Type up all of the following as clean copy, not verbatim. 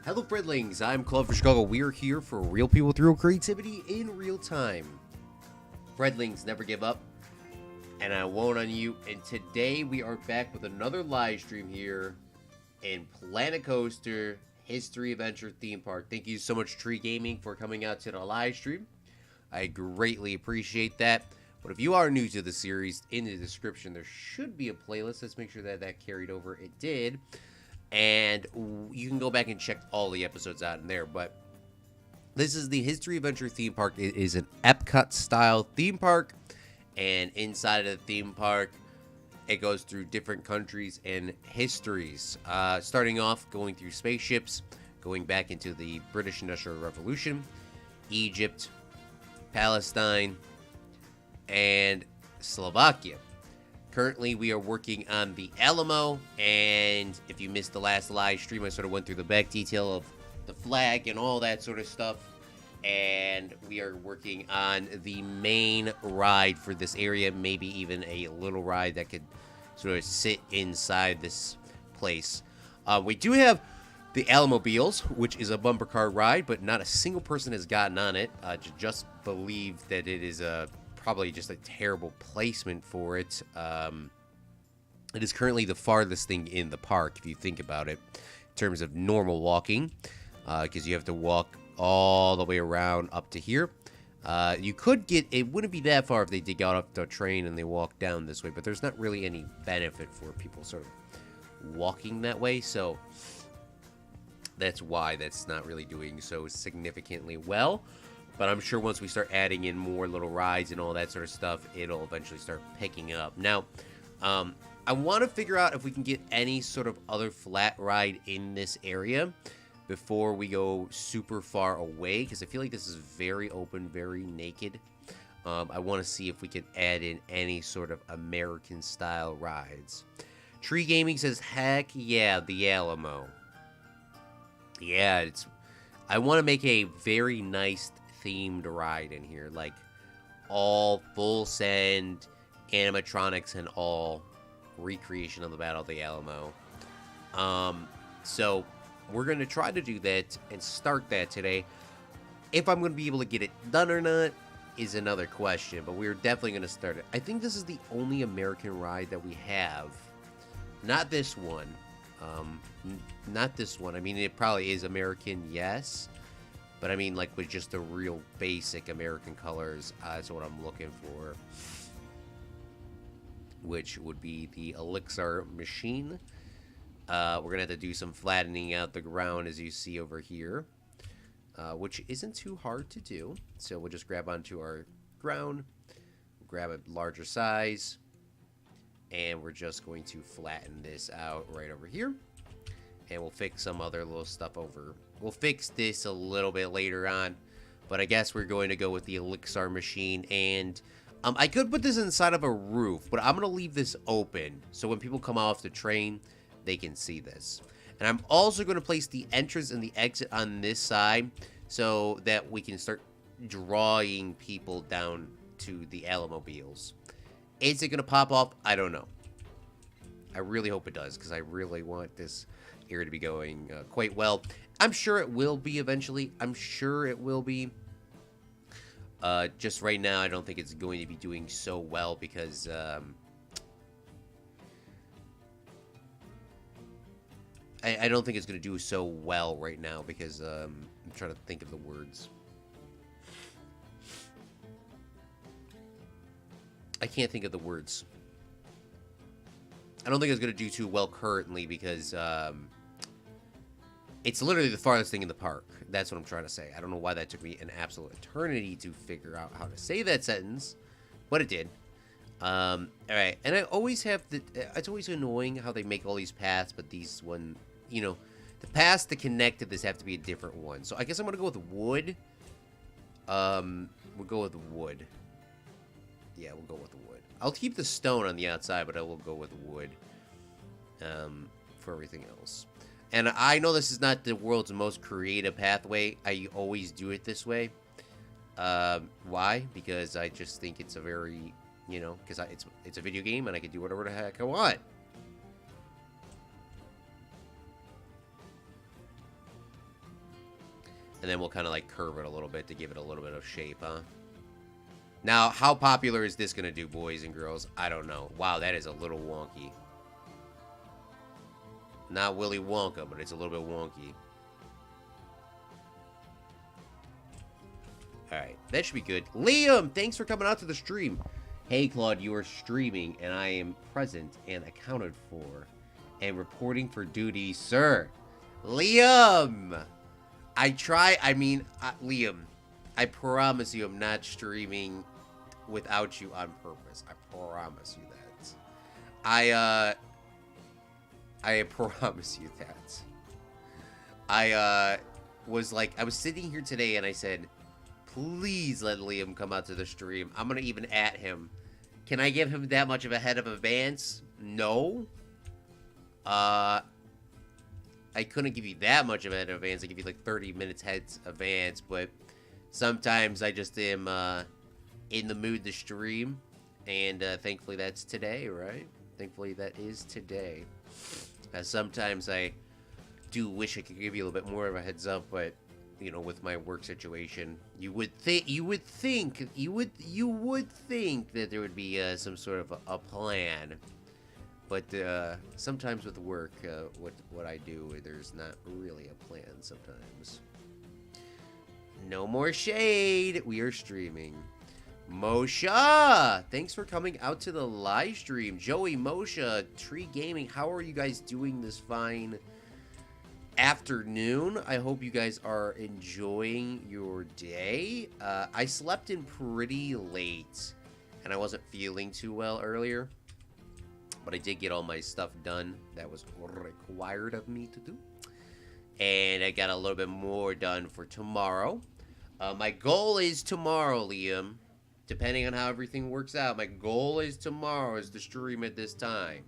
Hello, Friendlings. I'm Claude for Chicago. We are here for real people with real creativity in real time. Friendlings, never give up, and I won't on you. And today we are back with another live stream here in Planet Coaster History Adventure Theme Park. Thank you so much, Tree Gaming, for coming out to the live stream. I greatly appreciate that. But if you are new to the series, in the description there should be a playlist. Let's make sure that that carried over. It did. And you can go back and check all the episodes out in there. But this is the History Adventure Theme Park. It is an Epcot-style theme park. And inside of the theme park, it goes through different countries and histories. Starting off, going through spaceships, going back into the British Industrial Revolution, Egypt, Palestine, and Slovakia. Currently, we are working on the Alamo, and if you missed the last live stream, I sort of went through the back detail of the flag and all that sort of stuff, and we are working on the main ride for this area, maybe even a little ride that could sort of sit inside this place. We do have the Alamobiles, which is a bumper car ride, but not a single person has gotten on it. Just believe that it is probably just a terrible placement for it. It is currently the farthest thing in the park, if you think about it, in terms of normal walking, because you have to walk all the way around up to here. You could get, it wouldn't be that far if they dig out off the train and they walk down this way, but there's not really any benefit for people sort of walking that way, so that's why that's not really doing so significantly well. But I'm sure once we start adding in more little rides and all that sort of stuff, it'll eventually start picking up. Now, I want to figure out if we can get any sort of other flat ride in this area before we go super far away, because I feel like this is very open, very naked. I want to see if we can add in any sort of American-style rides. Tree Gaming says, heck yeah, the Alamo. Yeah, I want to make a very nice themed ride in here, like all full send animatronics and all recreation of the Battle of the Alamo. So we're going to try to do that and start that today. If I'm going to be able to get it done or not is another question, but we're definitely going to start it. I think this is the only American ride that we have. Not this one. Not this one. I mean, it probably is American, yes. But I mean, like, with just the real basic American colors, that's what I'm looking for. Which would be the Elixir machine. We're going to have to do some flattening out the ground, as you see over here. Which isn't too hard to do. So we'll just grab onto our ground. Grab a larger size. And we're just going to flatten this out right over here. And we'll fix some other little stuff over. We'll fix this a little bit later on. But I guess we're going to go with the Elixir machine. And I could put this inside of a roof, but I'm going to leave this open. So when people come off the train, they can see this. And I'm also going to place the entrance and the exit on this side, so that we can start drawing people down to the Alamobiles. Is it going to pop off? I don't know. I really hope it does, because I really want this area to be going quite well. I'm sure it will be eventually. I'm sure it will be. Just right now, I don't think it's going to be doing so well, because I don't think it's going to do so well right now, because I'm trying to think of the words. I can't think of the words. I don't think it's going to do too well currently, because it's literally the farthest thing in the park. That's what I'm trying to say. I don't know why that took me an absolute eternity to figure out how to say that sentence, but it did. All right, and I always have it's always annoying how they make all these paths, but these one, you know, the paths to connect to this have to be a different one. So I guess I'm going to go with wood. We'll go with wood. Yeah, we'll go with the wood. I'll keep the stone on the outside, but I will go with wood for everything else. And I know this is not the world's most creative pathway. I always do it this way. Why? Because I just think it's a very, you know, because it's a video game and I can do whatever the heck I want. And then we'll kind of like curve it a little bit to give it a little bit of shape, huh? Now, how popular is this going to do, boys and girls? I don't know. Wow, that is a little wonky. Not Willy Wonka, but it's a little bit wonky. Alright, that should be good. Liam, thanks for coming out to the stream. Hey, Claude, you are streaming, and I am present and accounted for and reporting for duty, sir. Liam! Liam, I promise you I'm not streaming without you on purpose. I promise you that. I promise you that. I was sitting here today and I said, please let Liam come out to the stream. I'm gonna even at him. Can I give him that much of a head of advance? No. I couldn't give you that much of a head of advance. I give you like 30 minutes heads advance, but sometimes I just am in the mood to stream, and thankfully that's today, right? Thankfully that is today. Sometimes I do wish I could give you a little bit more of a heads up, but you know, with my work situation, you would think that there would be some sort of a plan. But sometimes with work, what I do, there's not really a plan sometimes. No more shade. We are streaming. Mosha, thanks for coming out to the live stream. Joey, Mosha, Tree Gaming, how are you guys doing this fine afternoon? I hope you guys are enjoying your day. I slept in pretty late, and I wasn't feeling too well earlier. But I did get all my stuff done that was required of me to do. And I got a little bit more done for tomorrow. My goal is tomorrow, Liam. Depending on how everything works out, my goal is tomorrow is to stream at this time.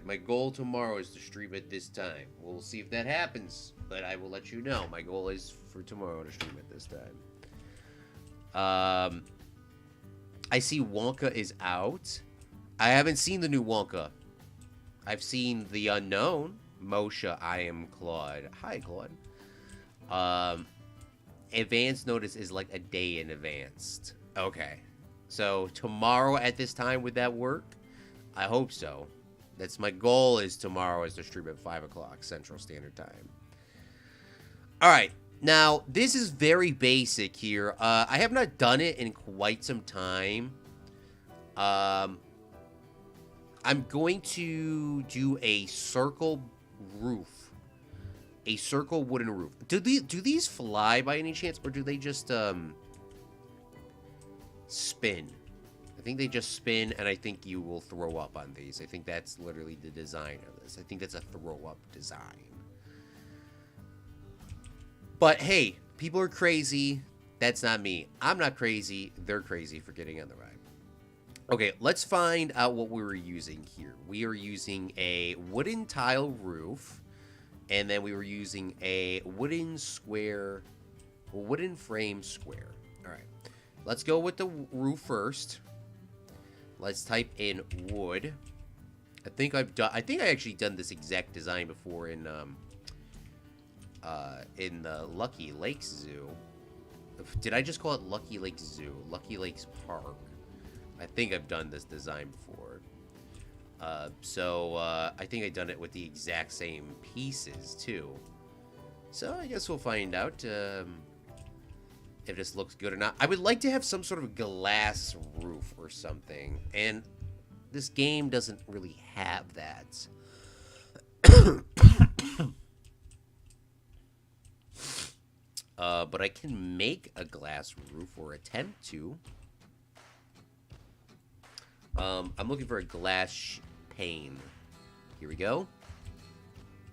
My goal tomorrow is to stream at this time. We'll see if that happens, but I will let you know. My goal is for tomorrow to stream at this time. I see Wonka is out. I haven't seen the new Wonka. I've seen The Unknown. Moshe, I am Claude. Hi, Claude. Advance notice is like a day in advance. Okay. So, tomorrow at this time, would that work? I hope so. That's my goal is tomorrow is to stream at 5 o'clock Central Standard Time. Alright. Now, this is very basic here. I have not done it in quite some time. I'm going to do a circle roof. A circle wooden roof. Do these fly by any chance, or do they just spin? I think they just spin, and I think you will throw up on these. I think that's literally the design of this. I think that's a throw-up design. But hey, people are crazy. That's not me. I'm not crazy. They're crazy for getting on the ride. Okay, let's find out what we were using here. We are using a wooden tile roof, and then we were using a wooden frame square. All right, let's go with the roof first. Let's type in wood. I think I actually done this exact design before in the Lucky Lakes Zoo. Did I just call it Lucky Lakes Zoo? Lucky Lakes Park. I think I've done this design before. I think I've done it with the exact same pieces, too. So, I guess we'll find out if this looks good or not. I would like to have some sort of glass roof or something. And this game doesn't really have that. But I can make a glass roof or attempt to. I'm looking for a glass pane. Here we go.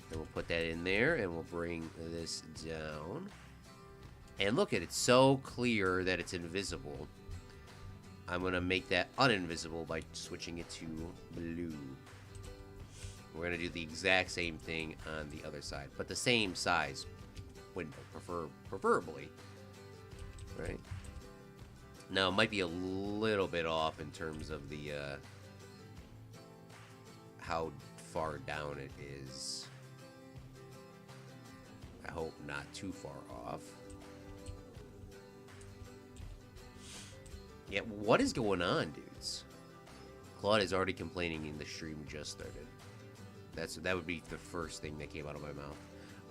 And we'll put that in there, and we'll bring this down. And look at it, it's so clear that it's invisible. I'm going to make that uninvisible by switching it to blue. We're going to do the exact same thing on the other side, but the same size window, preferably. Right? Now, it might be a little bit off in terms of the, how far down it is. hope not too far off. Yeah, what is going on, dudes? Claude is already complaining and the stream just started. That would be the first thing that came out of my mouth.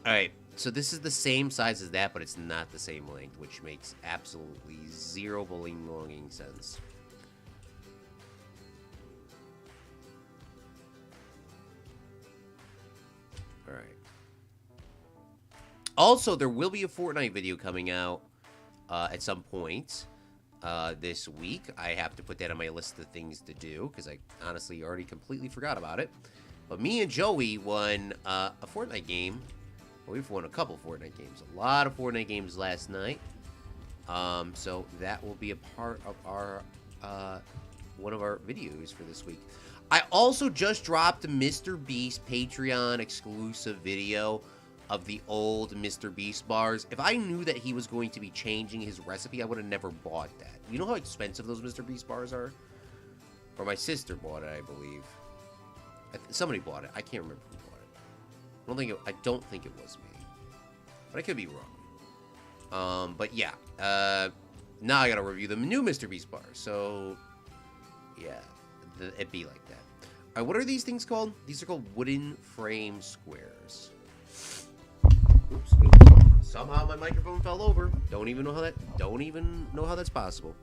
Alright, so this is the same size as that, but it's not the same length, which makes absolutely zero belonging sense. Alright. Also, there will be a Fortnite video coming out at some point this week. I have to put that on my list of things to do, because I honestly already completely forgot about it. But me and Joey won a Fortnite game. Well, we've won a couple Fortnite games. A lot of Fortnite games last night. So that will be a part of our one of our videos for this week. I also just dropped a Mr. Beast Patreon exclusive video of the old Mr. Beast bars. If I knew that he was going to be changing his recipe, I would have never bought that. You know how expensive those Mr. Beast bars are? Or my sister bought it, I believe. Somebody bought it. I can't remember who bought it. I don't think it was me. But I could be wrong. But yeah. Now I gotta review the new Mr. Beast bars. So, yeah. It'd be like that. Alright, what are these things called? These are called wooden frame squares. Oops. Somehow my microphone fell over. Don't even know how that's possible.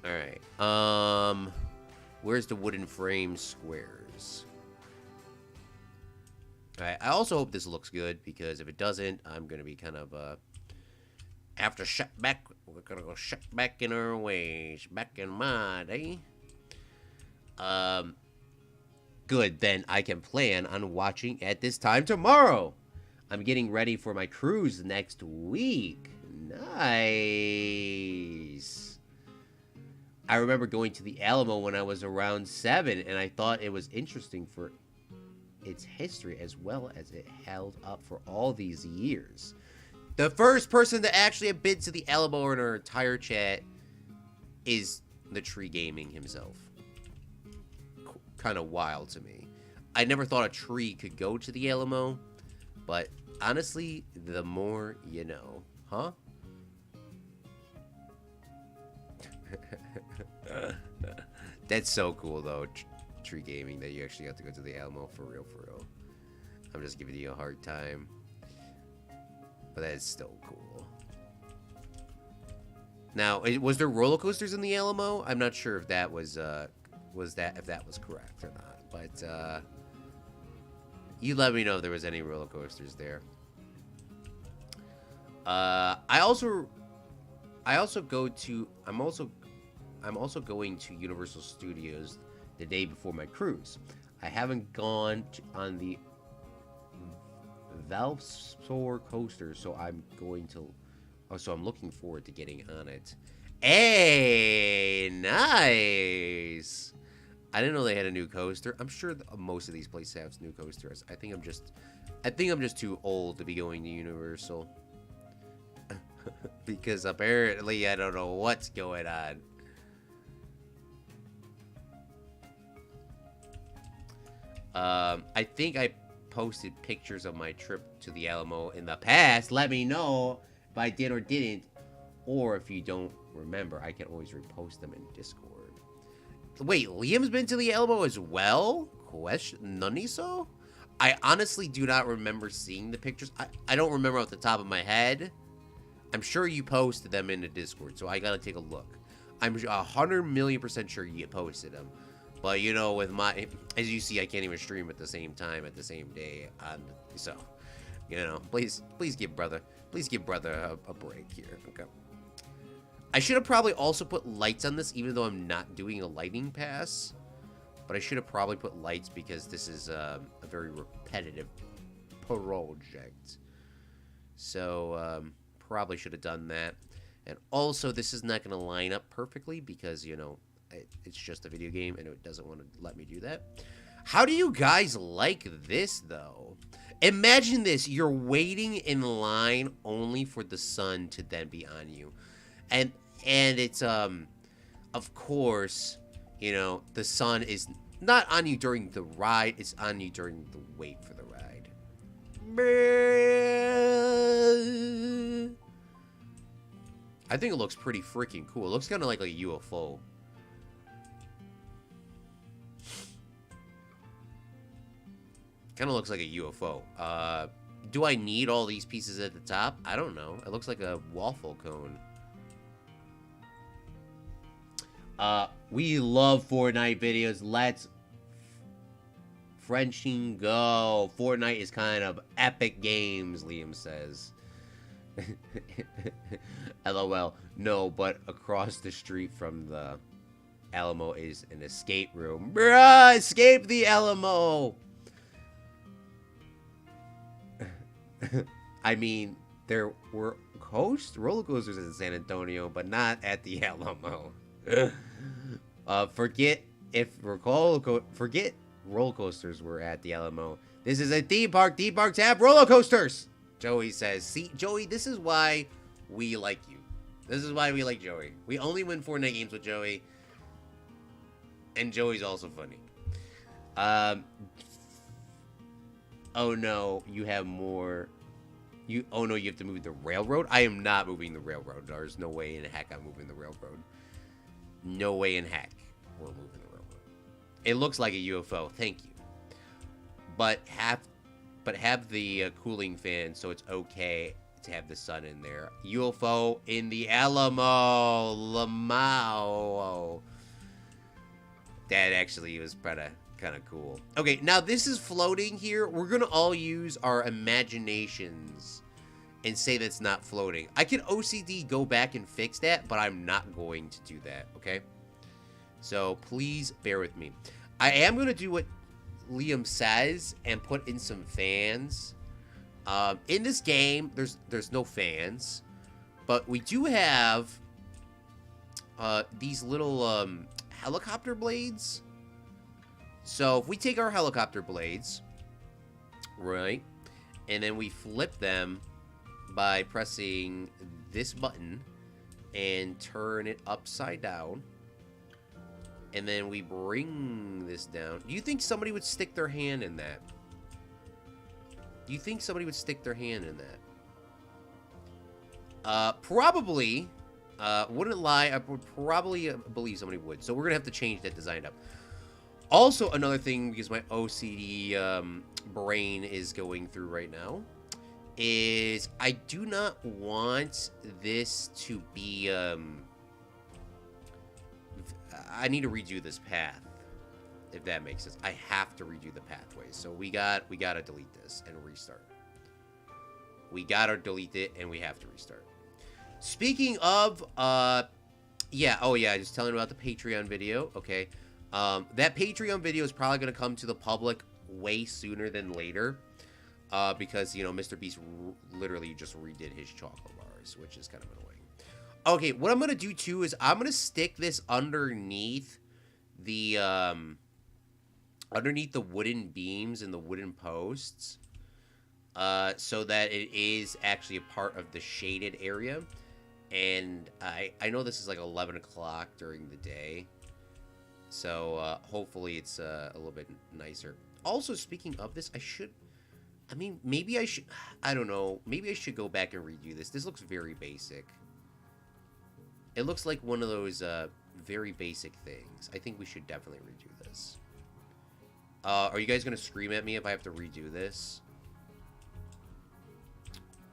Alright. Where's the wooden frame squares? Alright, I also hope this looks good, because if it doesn't, I'm gonna be kind of after shut back, we're gonna go shut back in our ways. Back in my day. Good, then I can plan on watching at this time tomorrow. I'm getting ready for my cruise next week. Nice. I remember going to the Alamo when I was around 7, and I thought it was interesting for its history as well as it held up for all these years. The first person to actually have been to the Alamo in our entire chat is the Tree Gaming himself. Kind of wild to me. I never thought a tree could go to the Alamo, but honestly, the more you know, huh? That's so cool though, Tree Gaming, that you actually have to go to the Alamo for real, for real. I'm just giving you a hard time, but that is still cool. Now, was there roller coasters in the Alamo? I'm not sure if that was if that was correct or not, but you let me know if there was any roller coasters there. I'm also going to Universal Studios the day before my cruise. I haven't gone on the Valspar coaster, so I'm looking forward to getting on it. Hey, nice. I didn't know they had a new coaster. I'm sure most of these places have new coasters. I think I'm just too old to be going to Universal. Because apparently I don't know what's going on. I think I posted pictures of my trip to the Alamo in the past. Let me know if I did or didn't. Or if you don't remember, I can always repost them in Discord. Wait, Liam's been to the Alamo as well? None so? I honestly do not remember seeing the pictures. I don't remember off the top of my head. I'm sure you posted them in the Discord, so I gotta take a look. I'm 100,000,000% sure you posted them. But, you know, with my... As you see, I can't even stream at the same time, at the same day. So, you know, please give brother a break here, okay? I should have probably also put lights on this, even though I'm not doing a lighting pass. But I should have probably put lights because this is a very repetitive project. So, probably should have done that. And also, this is not going to line up perfectly because, you know, it's just a video game and it doesn't want to let me do that. How do you guys like this, though? Imagine this. You're waiting in line only for the sun to then be on you. And it's, of course, you know, the sun is not on you during the ride. It's on you during the wait for the ride. I think it looks pretty freaking cool. It looks kind of like a UFO. Kind of looks like a UFO. Do I need all these pieces at the top? I don't know. It looks like a waffle cone. We love Fortnite videos. Let's Frenching go. Fortnite is kind of epic games, Liam says. LOL. No, but across the street from the Alamo is an escape room. Bruh, escape the Alamo! I mean, there were roller coasters in San Antonio, but not at the Alamo. Forget roller coasters were at the Alamo. This is a theme park. Theme parks have roller coasters. Joey says, see, Joey, this is why we like you. This is why we like Joey. We only win Fortnite games with Joey. And Joey's also funny. Oh no, you have more. Oh no, you have to move the railroad? I am not moving the railroad. There's no way in heck I'm moving the railroad. No way in heck we're moving the railroad. It looks like a UFO. Thank you. But have the cooling fan so it's okay to have the sun in there. UFO in the Alamo. Lamau. That actually was kind of cool. Okay, now this is floating here. We're gonna all use our imaginations and say that's not floating. I can OCD go back and fix that, but I'm not going to do that, okay? So please bear with me. I am gonna do what Liam says and put in some fans. In this game, there's no fans, but we do have these little helicopter blades. So if we take our helicopter blades, right, and then we flip them by pressing this button and turn it upside down, and then we bring this down. Do you think somebody would stick their hand in that? Do you think somebody would stick their hand in that? Probably. Wouldn't lie. I would probably believe somebody would. So we're going to have to change that design up. Also, another thing, because my OCD brain is going through right now, is I do not want this to be... I need to redo this path, if that makes sense. I have to redo the pathways. So we gotta delete this and restart. We gotta delete it and we have to restart. Speaking of, yeah, oh yeah, just telling about the Patreon video, okay. That Patreon video is probably going to come to the public way sooner than later, because, you know, Mr. Beast literally just redid his chocolate bars, which is kind of annoying. Okay, what I'm going to do, too, is I'm going to stick this underneath the wooden beams and the wooden posts, so that it is actually a part of the shaded area. And I know this is like 11 o'clock during the day, so hopefully it's a little bit nicer. Also, speaking of this, maybe I should, I don't know, maybe I should go back and redo this. This looks very basic. It looks like one of those very basic things. I think we should definitely redo this. Are you guys going to scream at me if I have to redo this?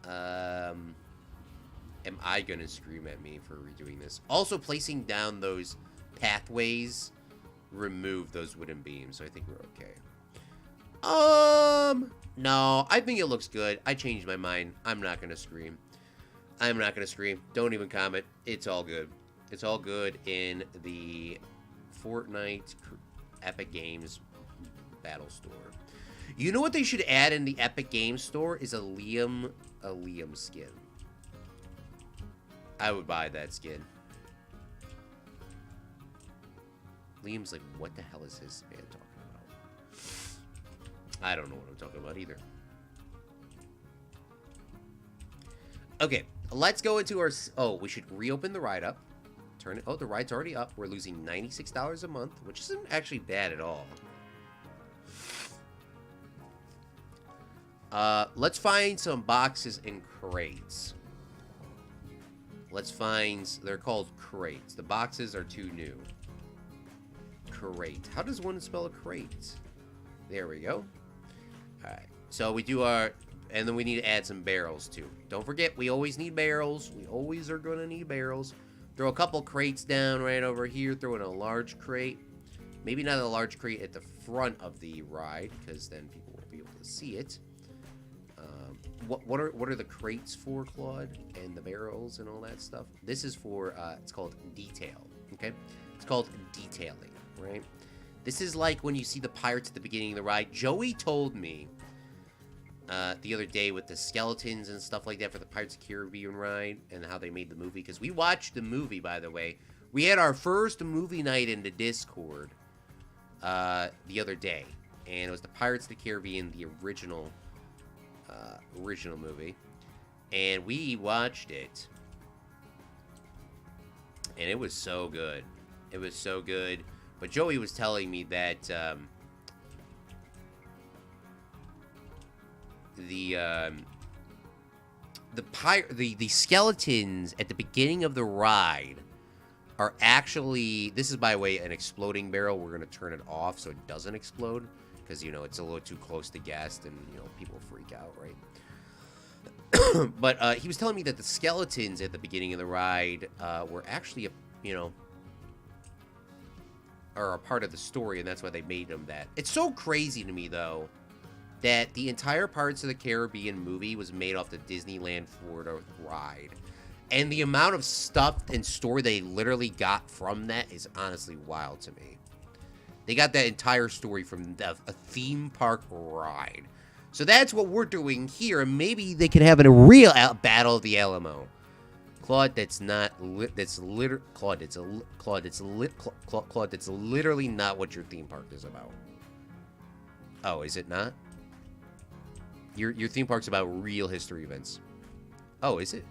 Am I going to scream at me for redoing this? Also, placing down those pathways remove those wooden beams, so I think we're okay. No, I think it looks good. I changed my mind. I'm not going to scream. I'm not going to scream. Don't even comment. It's all good. It's all good in the Fortnite Epic Games Battle Store. You know what they should add in the Epic Games Store is a Liam skin. I would buy that skin. Liam's like, what the hell is this man talking about? I don't know what I'm talking about either. Okay, let's go into our... Oh, we should reopen the ride up. Turn it... Oh, the ride's already up. We're losing $96 a month, which isn't actually bad at all. Let's find some boxes and crates. Let's find... They're called crates. The boxes are too new. Crate. How does one spell a crate? There we go. Alright. So we do our... And then we need to add some barrels, too. Don't forget, we always need barrels. We always are going to need barrels. Throw a couple crates down right over here. Throw in a large crate. Maybe not a large crate at the front of the ride, because then people won't be able to see it. What are the crates for, Claude? And the barrels and all that stuff? This is for, it's called detail, okay? It's called detailing, right? This is like when you see the pirates at the beginning of the ride. Joey told me the other day with the skeletons and stuff like that for the Pirates of the Caribbean ride and how they made the movie. Because we watched the movie, by the way. We had our first movie night in the Discord the other day. And it was the Pirates of the Caribbean, the original movie. And we watched it. And it was so good. It was so good. But Joey was telling me that the skeletons at the beginning of the ride are actually... This is, by the way, an exploding barrel. We're going to turn it off so it doesn't explode. Because, you know, it's a little too close to gas and, you know, people freak out, right? But he was telling me that the skeletons at the beginning of the ride were actually, are a part of the story, and that's why they made them that. It's so crazy to me, though, that the entire Pirates of the Caribbean movie was made off the Disneyland Florida ride. And the amount of stuff and story they literally got from that is honestly wild to me. They got that entire story from a theme park ride. So that's what we're doing here, and maybe they could have a real battle of the Alamo. Claude, that's not Claude, that's literally not what your theme park is about. Oh, is it not? Your theme park's about real history events. Oh, is it?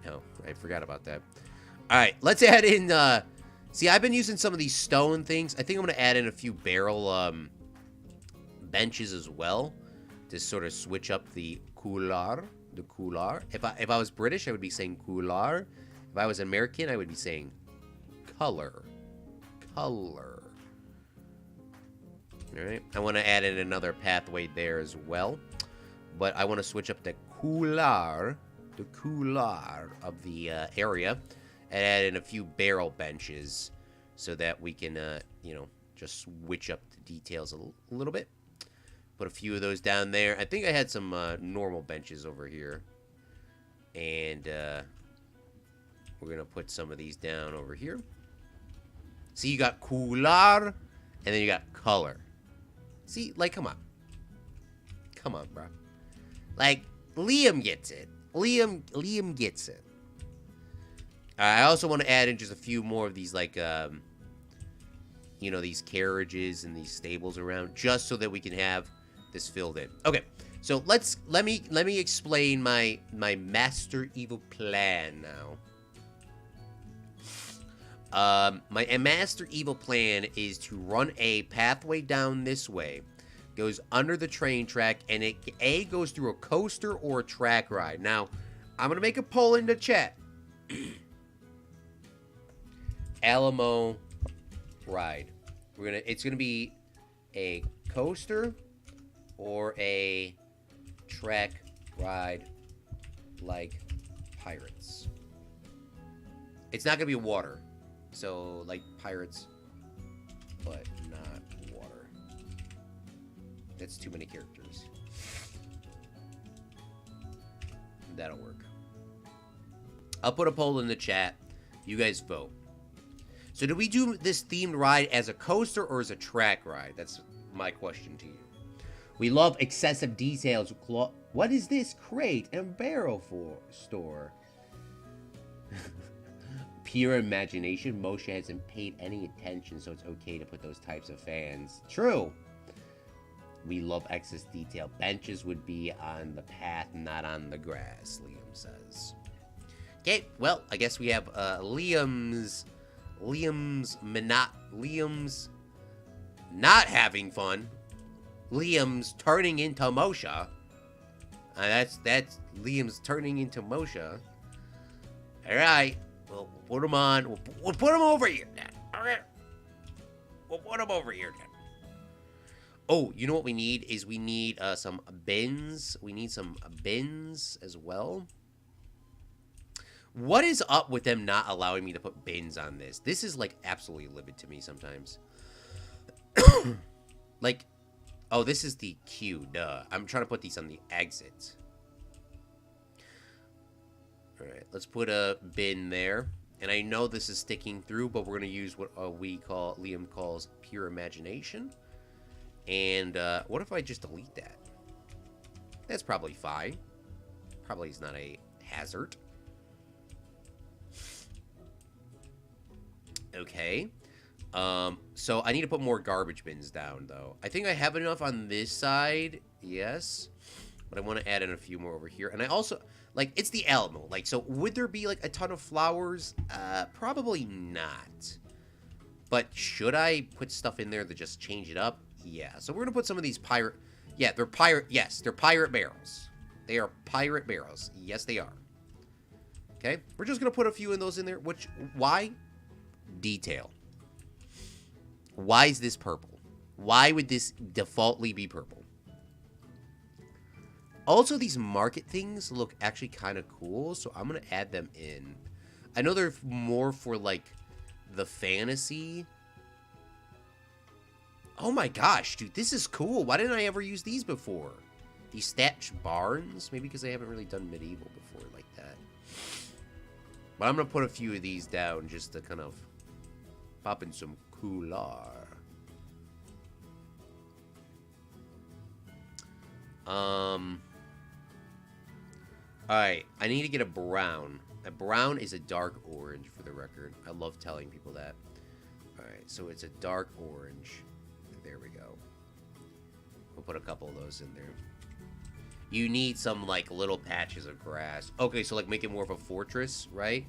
No, I forgot about that. All right, let's add in. See, I've been using some of these stone things. I think I'm gonna add in a few barrel benches as well to sort of switch up the couloir. The couloir. If I was British, I would be saying couloir. If I was American, I would be saying color. Color. All right. I want to add in another pathway there as well, but I want to switch up the couloir of the area, and add in a few barrel benches so that we can, just switch up the details a little bit. Put a few of those down there. I think I had some normal benches over here. And we're going to put some of these down over here. See, you got couloir, and then you got color. See, like, come on. Come on, bro. Like, Liam gets it. Liam gets it. I also want to add in just a few more of these, like, these carriages and these stables around, just so that we can have this filled in. Okay, so let me explain my master evil plan now. My master evil plan is to run a pathway down this way, goes under the train track, and it goes through a coaster or a track ride. Now, I'm gonna make a poll in the chat. Alamo ride. It's gonna be a coaster or a track ride like Pirates. It's not gonna be water. So like Pirates, but not water. That's too many characters. That'll work. I'll put a poll in the chat. You guys vote. So do we do this themed ride as a coaster or as a track ride? That's my question to you. We love excessive details. What is this crate and barrel for store? Pure imagination. Moshe hasn't paid any attention, so it's okay to put those types of fans. True. We love excess detail. Benches would be on the path, not on the grass, Liam says. Okay, well, I guess we have Liam's not having fun. Liam's turning into Moshe. That's Liam's turning into Moshe. All right, we'll put him on. We'll put him over here then. All right, we'll put him over here then. Oh, you know what we need is we need some bins. We need some bins as well. What is up with them not allowing me to put bins on this? This is like absolutely livid to me sometimes. Like, oh, this is the queue, duh. I'm trying to put these on the exit. Alright, let's put a bin there. And I know this is sticking through, but we're going to use what Liam calls pure imagination. And what if I just delete that? That's probably fine. Probably is not a hazard. Okay. So I need to put more garbage bins down, though. I think I have enough on this side, yes. But I want to add in a few more over here. And I also, like, it's the Alamo. Like, so would there be, like, a ton of flowers? Probably not. But should I put stuff in there to just change it up? Yeah. So we're going to put some of these pirate... Yeah, they're pirate... Yes, they're pirate barrels. They are pirate barrels. Yes, they are. Okay. We're just going to put a few of those in there. Which... Why? Detail. Why is this purple? Why would this defaultly be purple? Also, these market things look actually kind of cool, so I'm going to add them in. I know they're more for, like, the fantasy. Oh my gosh, dude, this is cool. Why didn't I ever use these before? These thatched barns? Maybe because I haven't really done medieval before like that. But I'm going to put a few of these down just to kind of pop in some cooler. Alright, I need to get a brown. A brown is a dark orange, for the record. I love telling people that. Alright, so it's a dark orange. There we go. We'll put a couple of those in there. You need some, like, little patches of grass. Okay, so, like, make it more of a fortress, right?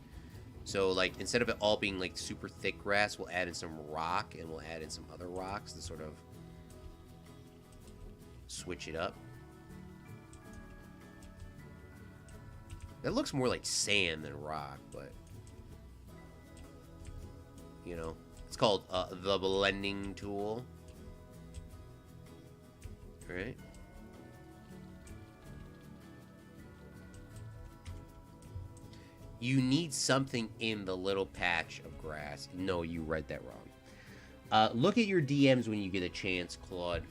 So, like, instead of it all being, like, super thick grass, we'll add in some rock, and we'll add in some other rocks to sort of switch it up. That looks more like sand than rock, but, you know, it's called the blending tool. All right. You need something in the little patch of grass. No, you read that wrong. Look at your DMs when you get a chance, Claude.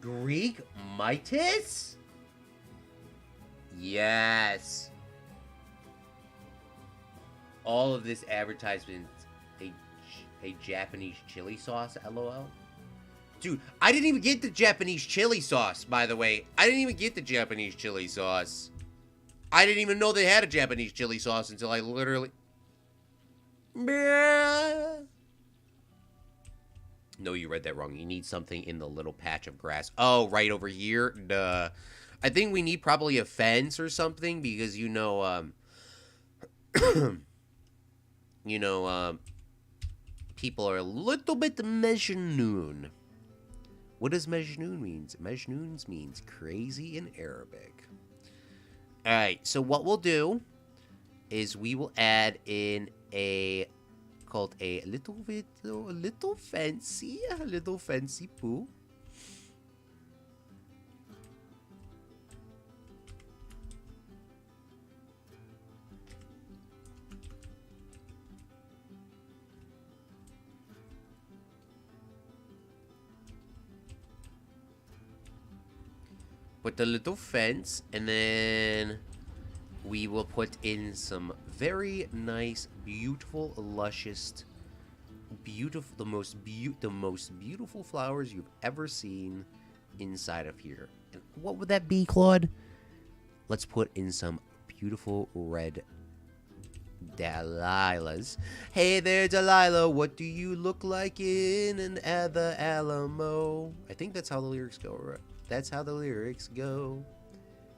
Greek Mitis? Yes. All of this advertisement, a Japanese chili sauce, LOL. Dude, I didn't even get the Japanese chili sauce, by the way. I didn't even get the Japanese chili sauce. I didn't even know they had a Japanese chili sauce until I literally... No, you read that wrong. You need something in the little patch of grass. Oh, right over here? Duh. I think we need probably a fence or something because, you know, people are a little bit Majnoon. What does Majnoon means? Majnoon means crazy in Arabic. Alright, so what we'll do is we will add in a called a little fancy poo. Put the little fence, and then we will put in some very nice, beautiful, luscious, beautiful, the most beautiful flowers you've ever seen inside of here. And what would that be, Claude? Let's put in some beautiful red Delilahs. Hey there, Delilah, what do you look like in the Alamo? I think that's how the lyrics go, right? That's how the lyrics go.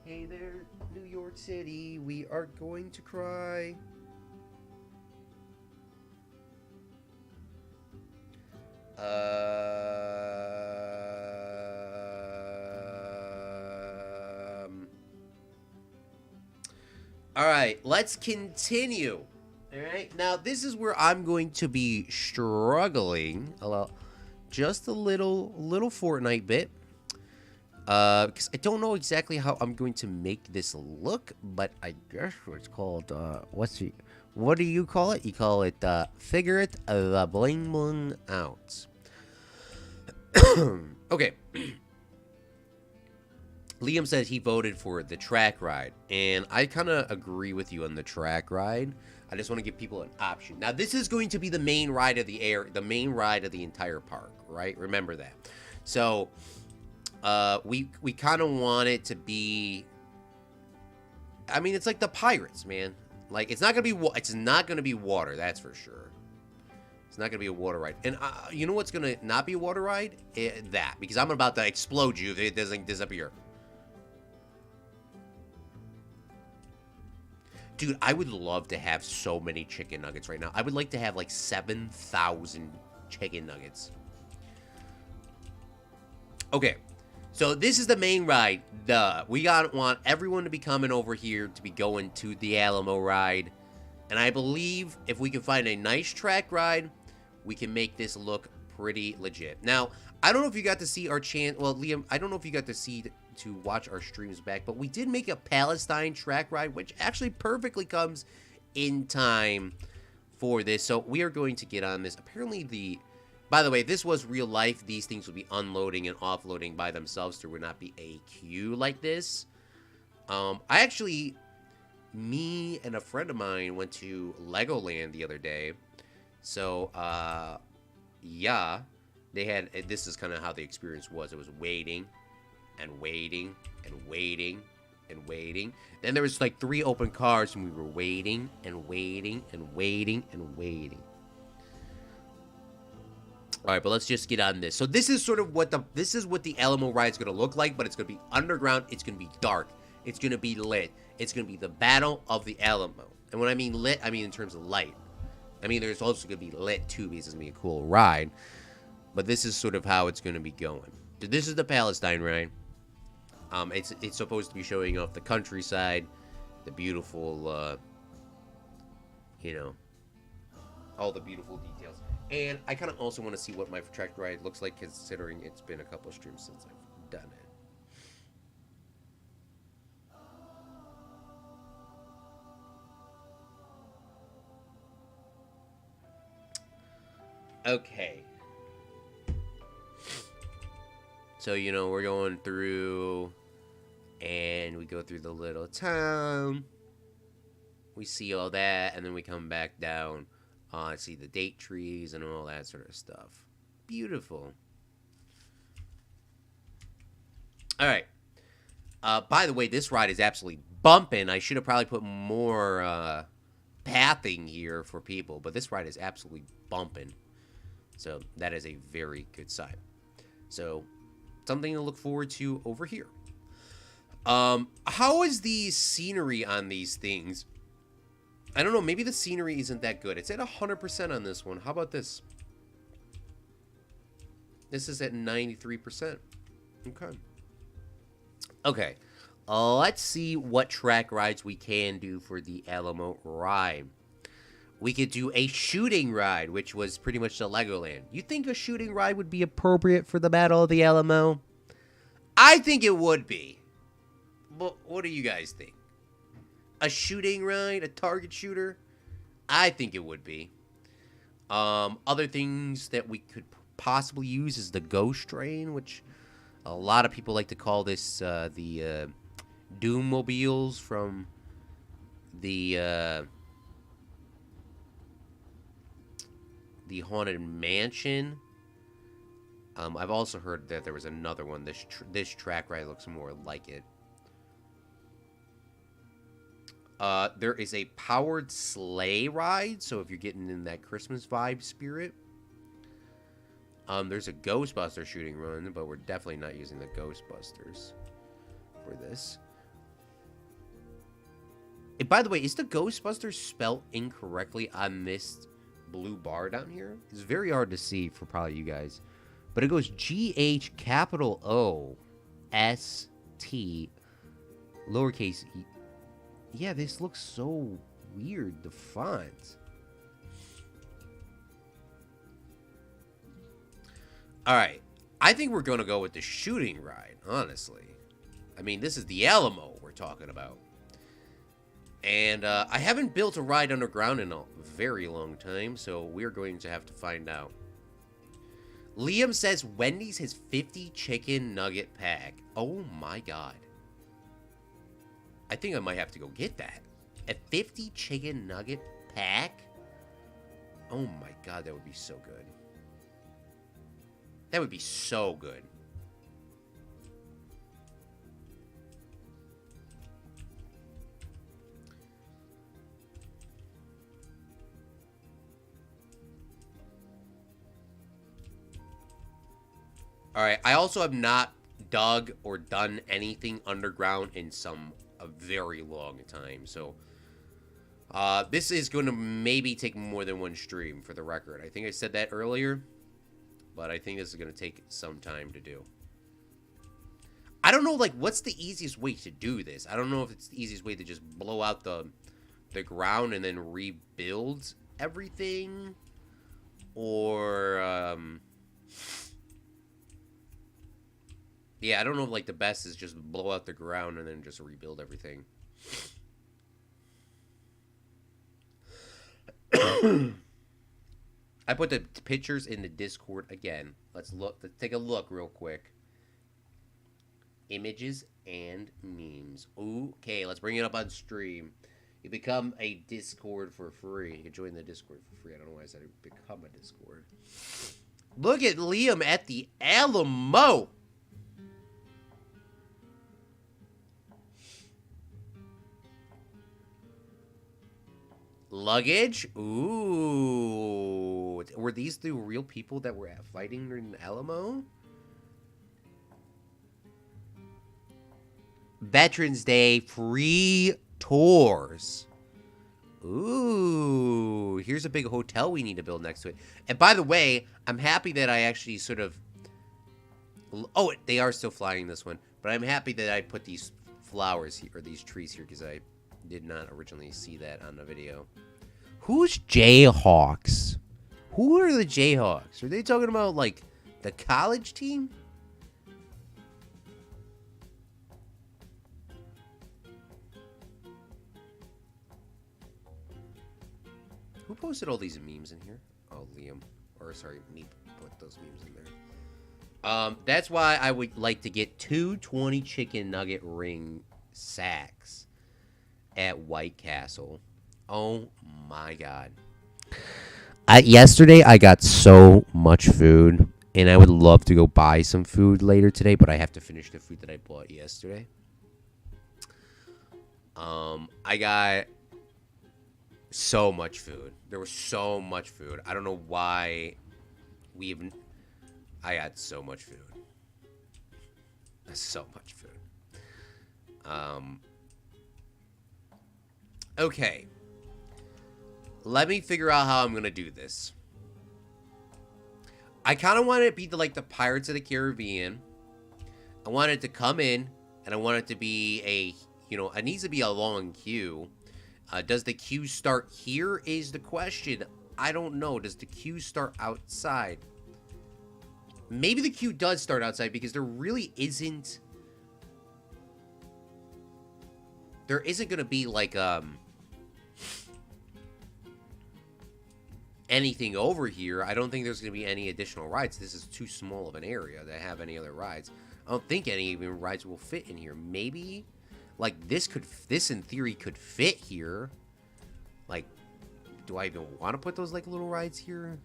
Hey there, New York City, we are going to cry. All right, let's continue. All right, now this is where I'm going to be struggling just a little Fortnite bit. Because I don't know exactly how I'm going to make this look, but I guess it's called, what do you call it? You call it, figure it the bling bling out. Okay. Liam said he voted for the track ride, and I kind of agree with you on the track ride. I just want to give people an option. Now, this is going to be the main ride of the main ride of the entire park, right? Remember that. So, we kind of want it to be. I mean, it's like the Pirates, man. Like, it's not gonna be water. That's for sure. It's not gonna be a water ride. And you know what's gonna not be a water ride? That, because I'm about to explode you if it doesn't disappear. Dude, I would love to have so many chicken nuggets right now. I would like to have like 7,000 chicken nuggets. Okay, so this is the main ride. We want everyone to be coming over here to be going to the Alamo ride. And I believe if we can find a nice track ride, we can make this look pretty legit. Now, I don't know if you got to see our well, Liam, I don't know if you got to watch our streams back, but we did make a Palestine track ride, which actually perfectly comes in time for this. So we are going to get on this. Apparently by the way, this was real life. These things will be unloading and offloading by themselves. There would not be a queue like this. Me and a friend of mine went to Legoland the other day. So, yeah, this is kind of how the experience was. It was waiting and waiting and waiting and waiting. Then there was like 3 open cars and we were waiting and waiting and waiting and waiting. All right, but let's just get on this. So this is sort of what the Alamo ride is going to look like, but it's going to be underground. It's going to be dark. It's going to be lit. It's going to be the Battle of the Alamo. And when I mean lit, I mean in terms of light. I mean, there's also going to be lit too, because it's going to be a cool ride. But this is sort of how it's going to be going. So this is the Palestine ride. It's supposed to be showing off the countryside, the beautiful, all the beautiful details. And I kind of also want to see what my track ride looks like, considering it's been a couple of streams since I've done it. Okay. So, we're going through, and we go through the little town. We see all that, and then we come back down. See the date trees and all that sort of stuff. Beautiful. All right. By the way, this ride is absolutely bumping. I should have probably put more pathing here for people, but this ride is absolutely bumping. So that is a very good sign. So something to look forward to over here. How is the scenery on these things? I don't know. Maybe the scenery isn't that good. It's at 100% on this one. How about this? This is at 93%. Okay. Okay. Let's see what track rides we can do for the Alamo ride. We could do a shooting ride, which was pretty much the Legoland. You think a shooting ride would be appropriate for the Battle of the Alamo? I think it would be. But what do you guys think? A shooting ride? A target shooter? I think it would be. Other things that we could possibly use is the ghost train, which a lot of people like to call this the Doom-mobiles from the Haunted Mansion. I've also heard that there was another one. This track ride looks more like it. There is a powered sleigh ride, so if you're getting in that Christmas vibe spirit. There's a Ghostbuster shooting run, but we're definitely not using the Ghostbusters for this. And by the way, is the Ghostbusters spelled incorrectly on this blue bar down here. It's very hard to see for probably you guys. But it goes GH capital O ST lowercase e. Yeah, this looks so weird, the font. Alright. I think we're going to go with the shooting ride, honestly. I mean, this is the Alamo we're talking about. And I haven't built a ride underground in a very long time, so we're going to have to find out. Liam says Wendy's has 50 chicken nugget pack. Oh my god. I think I might have to go get that. A 50 chicken nugget pack? Oh my god, that would be so good. That would be so good. Alright, I also have not dug or done anything underground in a very long time, so this is going to maybe take more than one stream, for the record. I think I said that earlier, but I think this is going to take some time to do. I don't know, like, what's the easiest way to do this? I don't know if it's the easiest way to just blow out the ground and then rebuild everything, or yeah, I don't know if, like, the best is just blow out the ground and then just rebuild everything. I put the pictures in the Discord again. Let's take a look real quick. Images and memes. Okay, let's bring it up on stream. You become a Discord for free. You can join the Discord for free. I don't know why I said become a Discord. Look at Liam at the Alamo. Luggage? Ooh. Were these the real people that were fighting in Alamo? Veterans Day free tours. Ooh. Here's a big hotel we need to build next to it. And by the way, I'm happy that I actually sort of... Oh, they are still flying this one. But I'm happy that I put these flowers here, or these trees here, because I did not originally see that on the video. Who's Jayhawks? Who are the Jayhawks? Are they talking about, like, the college team? Who posted all these memes in here? Oh, Liam. Or, sorry, me put those memes in there. That's why I would like to get 2 20 chicken nugget ring sacks at White Castle. Oh my god. Yesterday I got so much food, and I would love to go buy some food later today, but I have to finish the food that I bought yesterday. I got so much food. There was so much food. I don't know why I got so much food. So much food. Okay. Let me figure out how I'm going to do this. I kind of want it to be like the Pirates of the Caribbean. I want it to come in, and I want it to be a, it needs to be a long queue. Does the queue start here is the question. I don't know. Does the queue start outside? Maybe the queue does start outside, because there really isn't... There isn't going to be, like, anything over here. I don't think there's going to be any additional rides. This is too small of an area to have any other rides. I don't think any even rides will fit in here. Maybe, like, this in theory could fit here. Like, do I even want to put those, like, little rides here?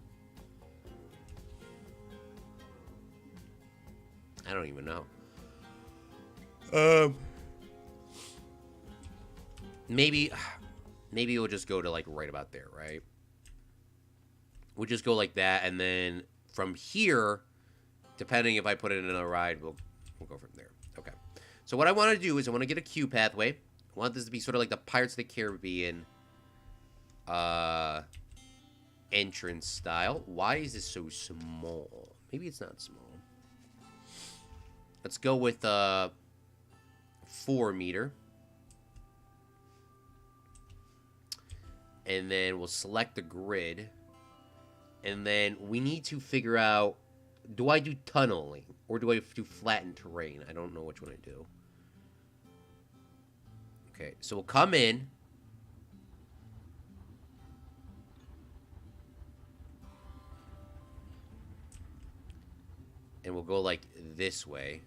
I don't even know. Maybe we'll just go to, like, right about there, right? We'll just go like that, and then from here, depending if I put it in a ride, we'll go from there. Okay. So what I want to do is I want to get a queue pathway. I want this to be sort of like the Pirates of the Caribbean entrance style. Why is this so small? Maybe it's not small. Let's go with 4 meter. And then we'll select the grid. And then we need to figure out, do I do tunneling or do I do flattened terrain? I don't know which one I do. Okay, so we'll come in. And we'll go like this way.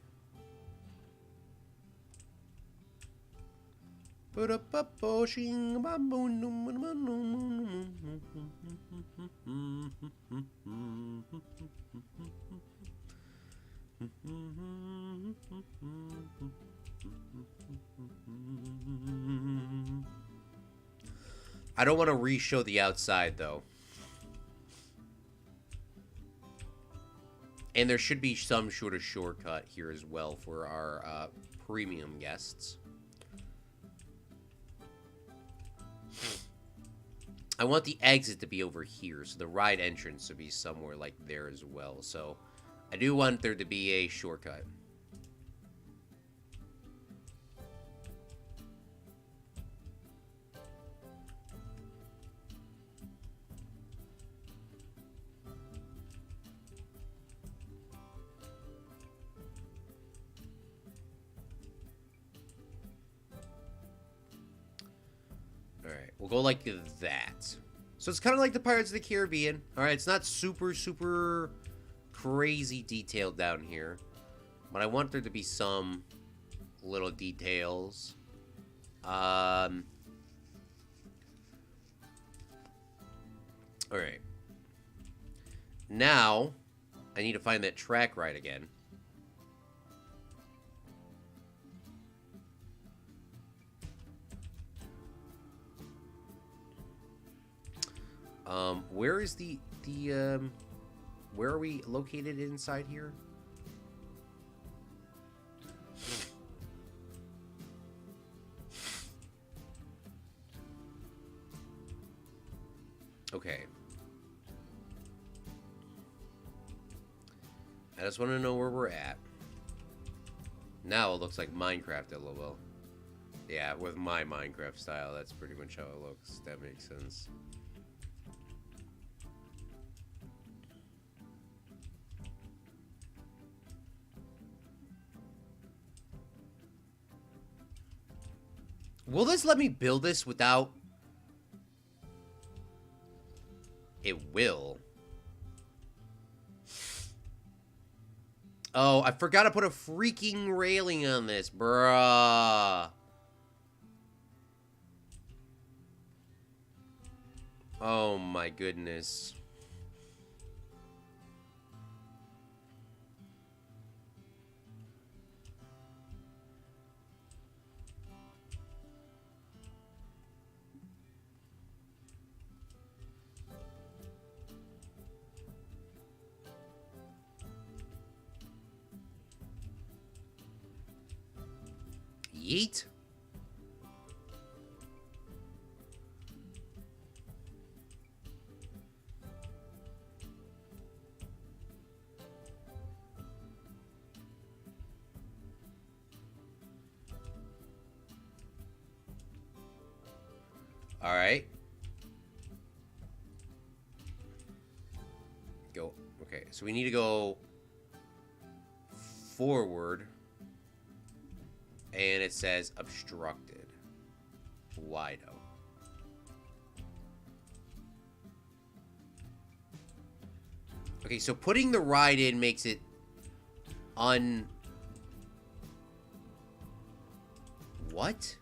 I don't want to re-show the outside, though. And there should be some sort of shortcut here as well for our premium guests. I want the exit to be over here, so the ride entrance to be somewhere like there as well. So I do want there to be a shortcut. Alright, we'll go like that. So it's kind of like the Pirates of the Caribbean. Alright, it's not super crazy detailed down here. But I want there to be some little details. Alright. Now, I need to find that track ride again. Where is where are we located inside here? Okay. I just want to know where we're at. Now it looks like Minecraft, LOL. Yeah, with my Minecraft style, that's pretty much how it looks. That makes sense. Will this let me build this without... It will. Oh, I forgot to put a freaking railing on this, bruh. Oh my goodness. Yeet. All right. Go. Okay, so we need to go forward. And it says obstructed. Why though? Okay, so putting the ride in makes it What?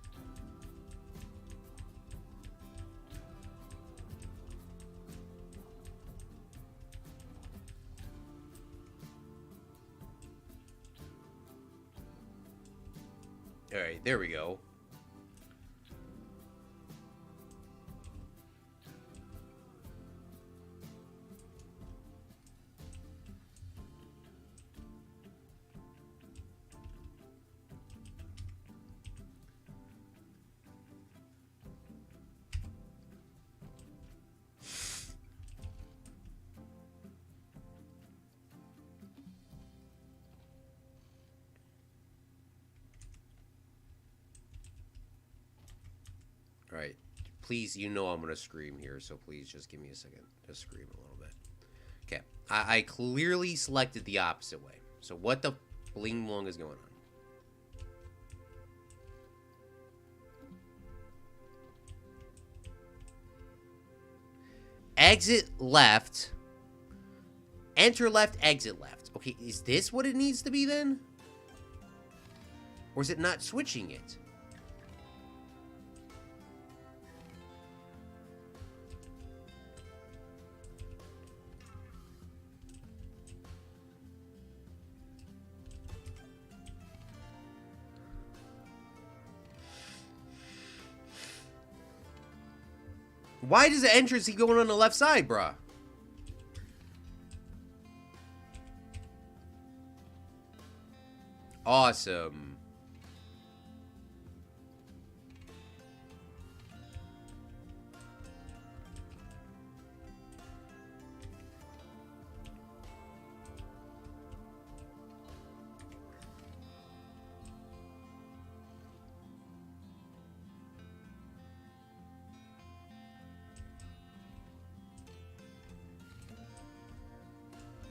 Alright, there we go. Alright. Please, you know I'm going to scream here, so please just give me a second to scream a little bit. Okay. I clearly selected the opposite way. So what the bling blong is going on? Exit left. Enter left, exit left. Okay, is this what it needs to be then? Or is it not switching it? Why does the entrance keep going on the left side, bruh? Awesome.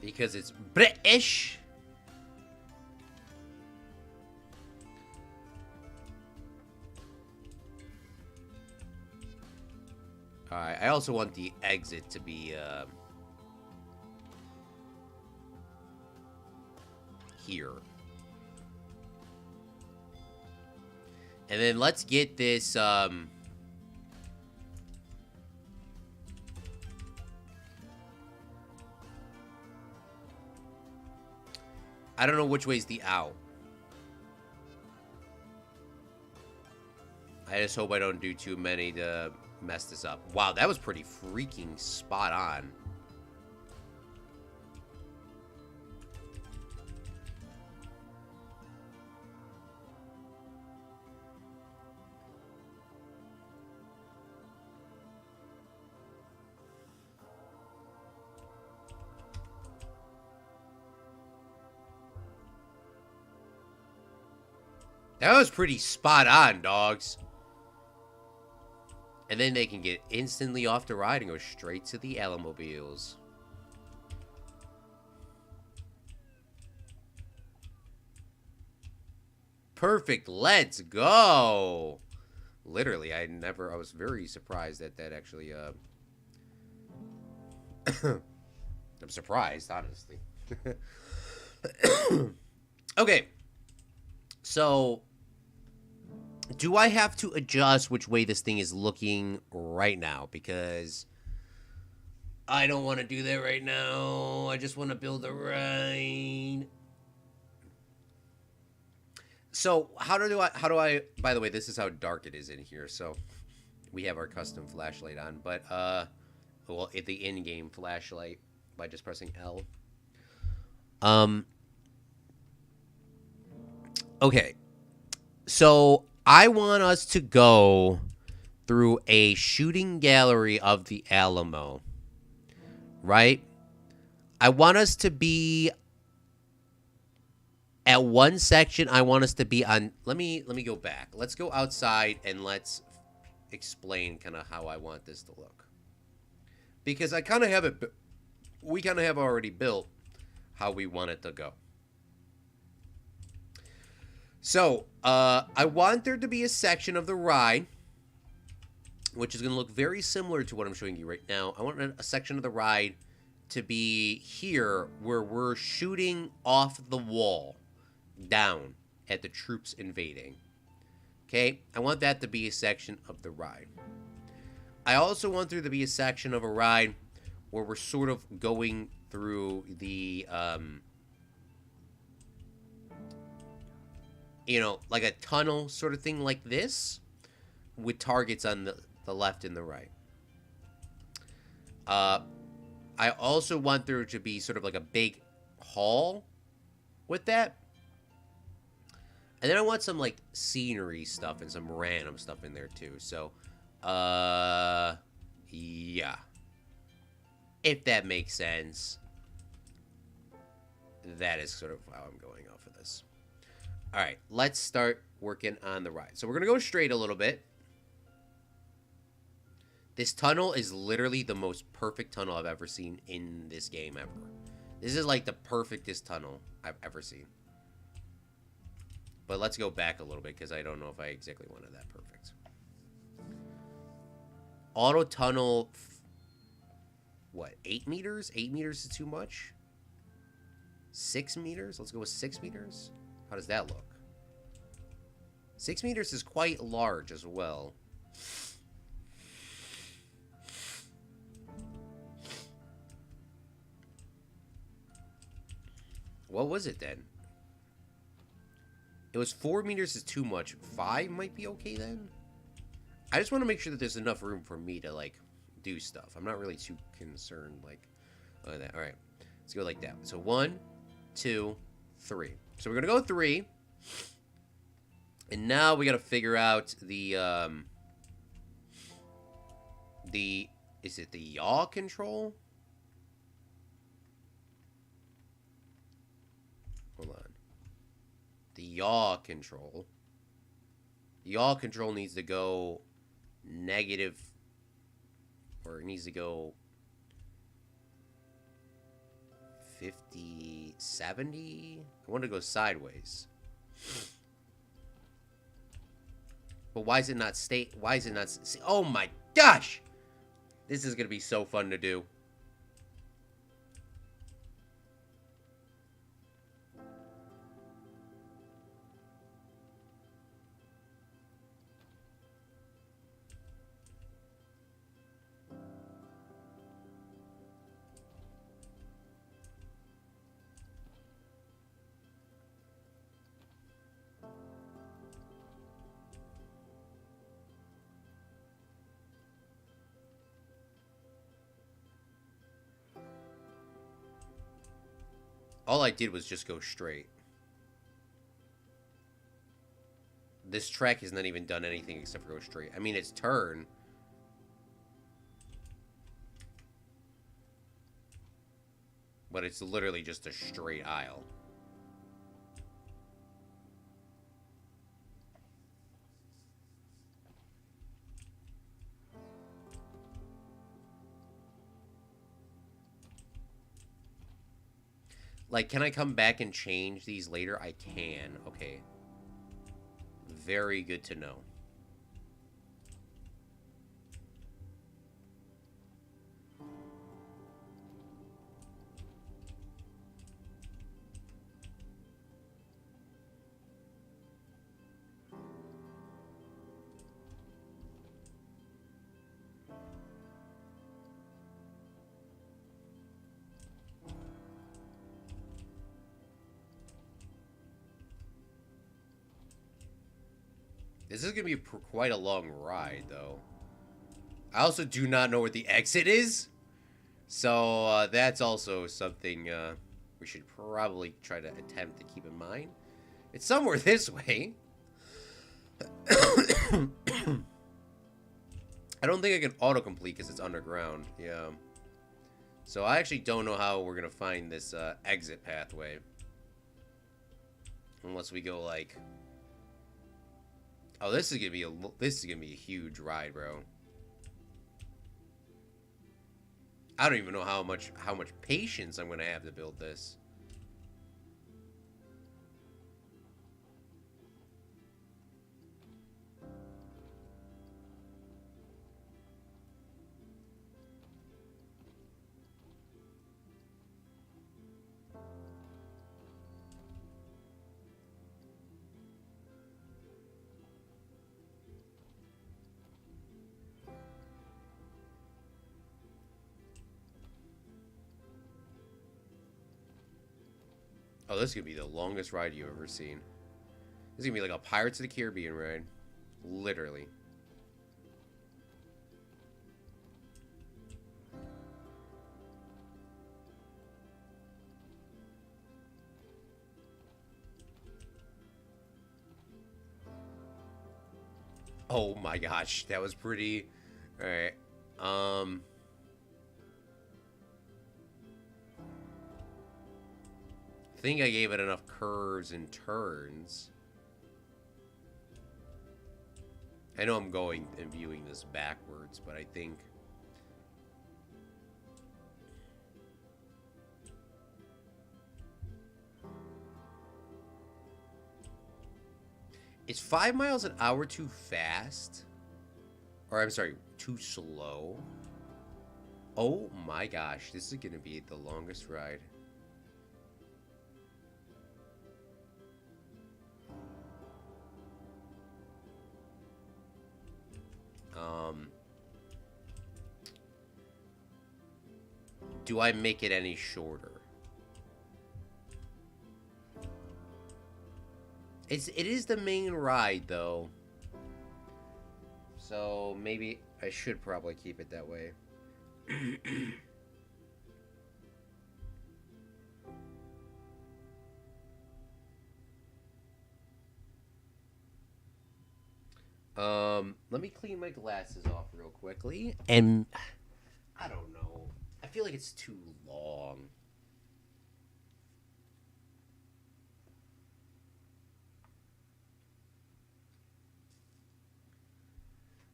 Because it's British. Alright, I also want the exit to be, here. And then let's get this, I don't know which way's the out. I just hope I don't do too many to mess this up. Wow, that was pretty freaking spot on. That was pretty spot on, dogs. And then they can get instantly off the ride and go straight to the Alamobiles. Perfect. Let's go. Literally, I was very surprised that actually, I'm surprised, honestly. Okay. So, do I have to adjust which way this thing is looking right now? Because I don't want to do that right now. I just want to build a ride. So, how do I, by the way, this is how dark it is in here. So, we have our custom flashlight on, but, well, the in-game flashlight by just pressing L. Okay. So, I want us to go through a shooting gallery of the Alamo, right? I want us to be at one section. I want us to be on. Let me go back. Let's go outside and let's explain kind of how I want this to look, because I kind of have it. We kind of have already built how we want it to go. So, I want there to be a section of the ride, which is going to look very similar to what I'm showing you right now. I want a section of the ride to be here where we're shooting off the wall down at the troops invading. Okay? I want that to be a section of the ride. I also want there to be a section of a ride where we're sort of going through the, you know, like a tunnel sort of thing like this, with targets on the left and the right. I also want there to be sort of like a big hall with that. And then I want some, like, scenery stuff and some random stuff in there, too. So, yeah. If that makes sense. That is sort of how I'm going off of this. All right, let's start working on the ride. So we're going to go straight a little bit. This tunnel is literally the most perfect tunnel I've ever seen in this game ever. This is like the perfectest tunnel I've ever seen. But let's go back a little bit because I don't know if I exactly wanted that perfect. Auto tunnel, what, 8 meters? 8 meters is too much? 6 meters? Let's go with 6 meters. How does that look? 6 meters is quite large as well. What was it then? It was 4 meters is too much. 5 might be okay then? I just want to make sure that there's enough room for me to, like, do stuff. I'm not really too concerned, like, on that. All right. Let's go like that. So 1, 2, 3. So we're going to go 3. And now we got to figure out the, is it the yaw control? Hold on. The yaw control. The yaw control needs to go negative, or it needs to go 50, 70. I want to go sideways. But why is it not state? Why is it not? Oh my gosh! This is gonna be so fun to do. All I did was just go straight. This track has not even done anything except for go straight. I mean, it's turn. But it's literally just a straight aisle. Like, can I come back and change these later? I can. Okay. Very good to know. This is going to be quite a long ride, though. I also do not know where the exit is. So, that's also something we should probably try to attempt to keep in mind. It's somewhere this way. I don't think I can autocomplete because it's underground. Yeah. So, I actually don't know how we're going to find this exit pathway. Unless we go, like... Oh, this is gonna be a huge ride, bro. I don't even know how much patience I'm gonna have to build this. Oh, this is gonna be the longest ride you've ever seen. This is gonna be like a Pirates of the Caribbean ride. Literally. Oh my gosh, that was pretty... Alright. I think I gave it enough curves and turns. I know I'm going and viewing this backwards, but I think... Is 5 miles an hour too fast? Or, I'm sorry, too slow? Oh my gosh, this is going to be the longest ride. Do I make it any shorter? It is the main ride, though. So, maybe I should probably keep it that way. Let me clean my glasses off real quickly. And I don't know. I feel like it's too long.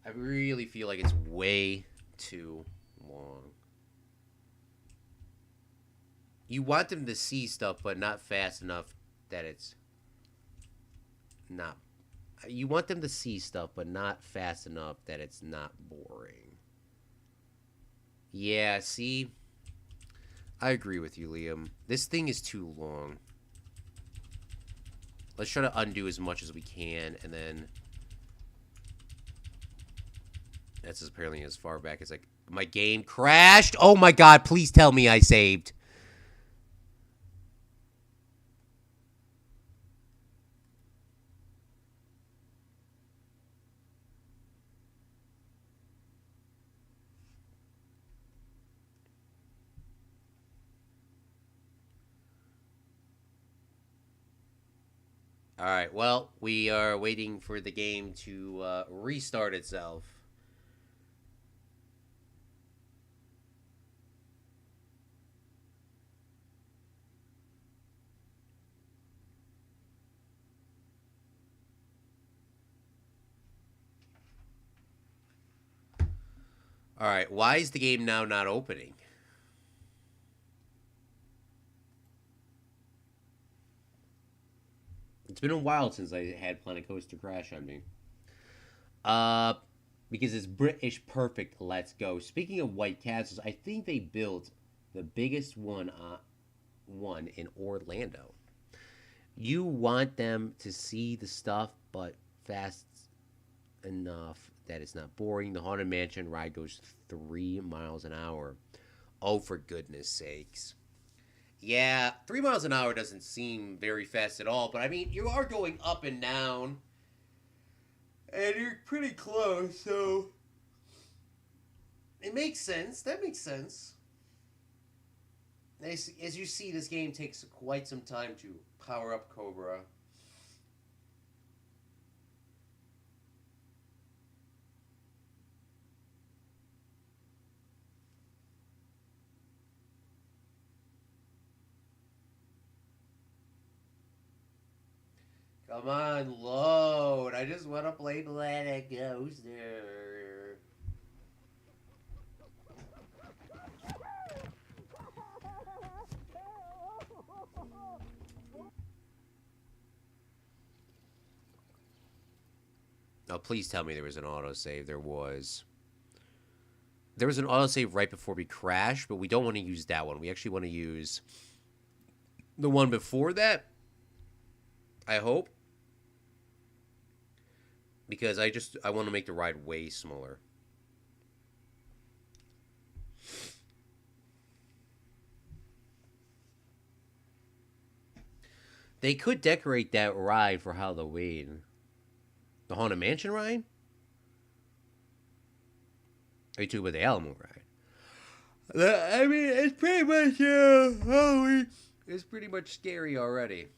I really feel like it's way too long. You want them to see stuff, but not fast enough that it's not. You want them to see stuff, but not fast enough that it's not boring. Yeah, see? I agree with you, Liam. This thing is too long. Let's try to undo as much as we can, and then... That's apparently as far back as, like... My game crashed! Oh my god, please tell me I saved. Alright, well, we are waiting for the game to restart itself. Alright, why is the game now not opening? It's been a while since I had Planet Coaster crash on me. Because it's British perfect, let's go. Speaking of White Castles, I think they built the biggest one in Orlando. You want them to see the stuff, but fast enough that it's not boring. The Haunted Mansion ride goes 3 miles an hour. Oh, for goodness sakes. Yeah, 3 miles an hour doesn't seem very fast at all, but I mean, you are going up and down. And you're pretty close, so... It makes sense. That makes sense. As you see, this game takes quite some time to power up Cobra. Come on, load. I just want to play Planet Coaster. Oh, please tell me there was an autosave. There was. There was an autosave right before we crashed, but we don't want to use that one. We actually want to use the one before that, I hope. Because I want to make the ride way smaller. They could decorate that ride for Halloween. The Haunted Mansion ride? Are you talking about the Alamo ride? I mean, it's pretty much Halloween. It's pretty much scary already.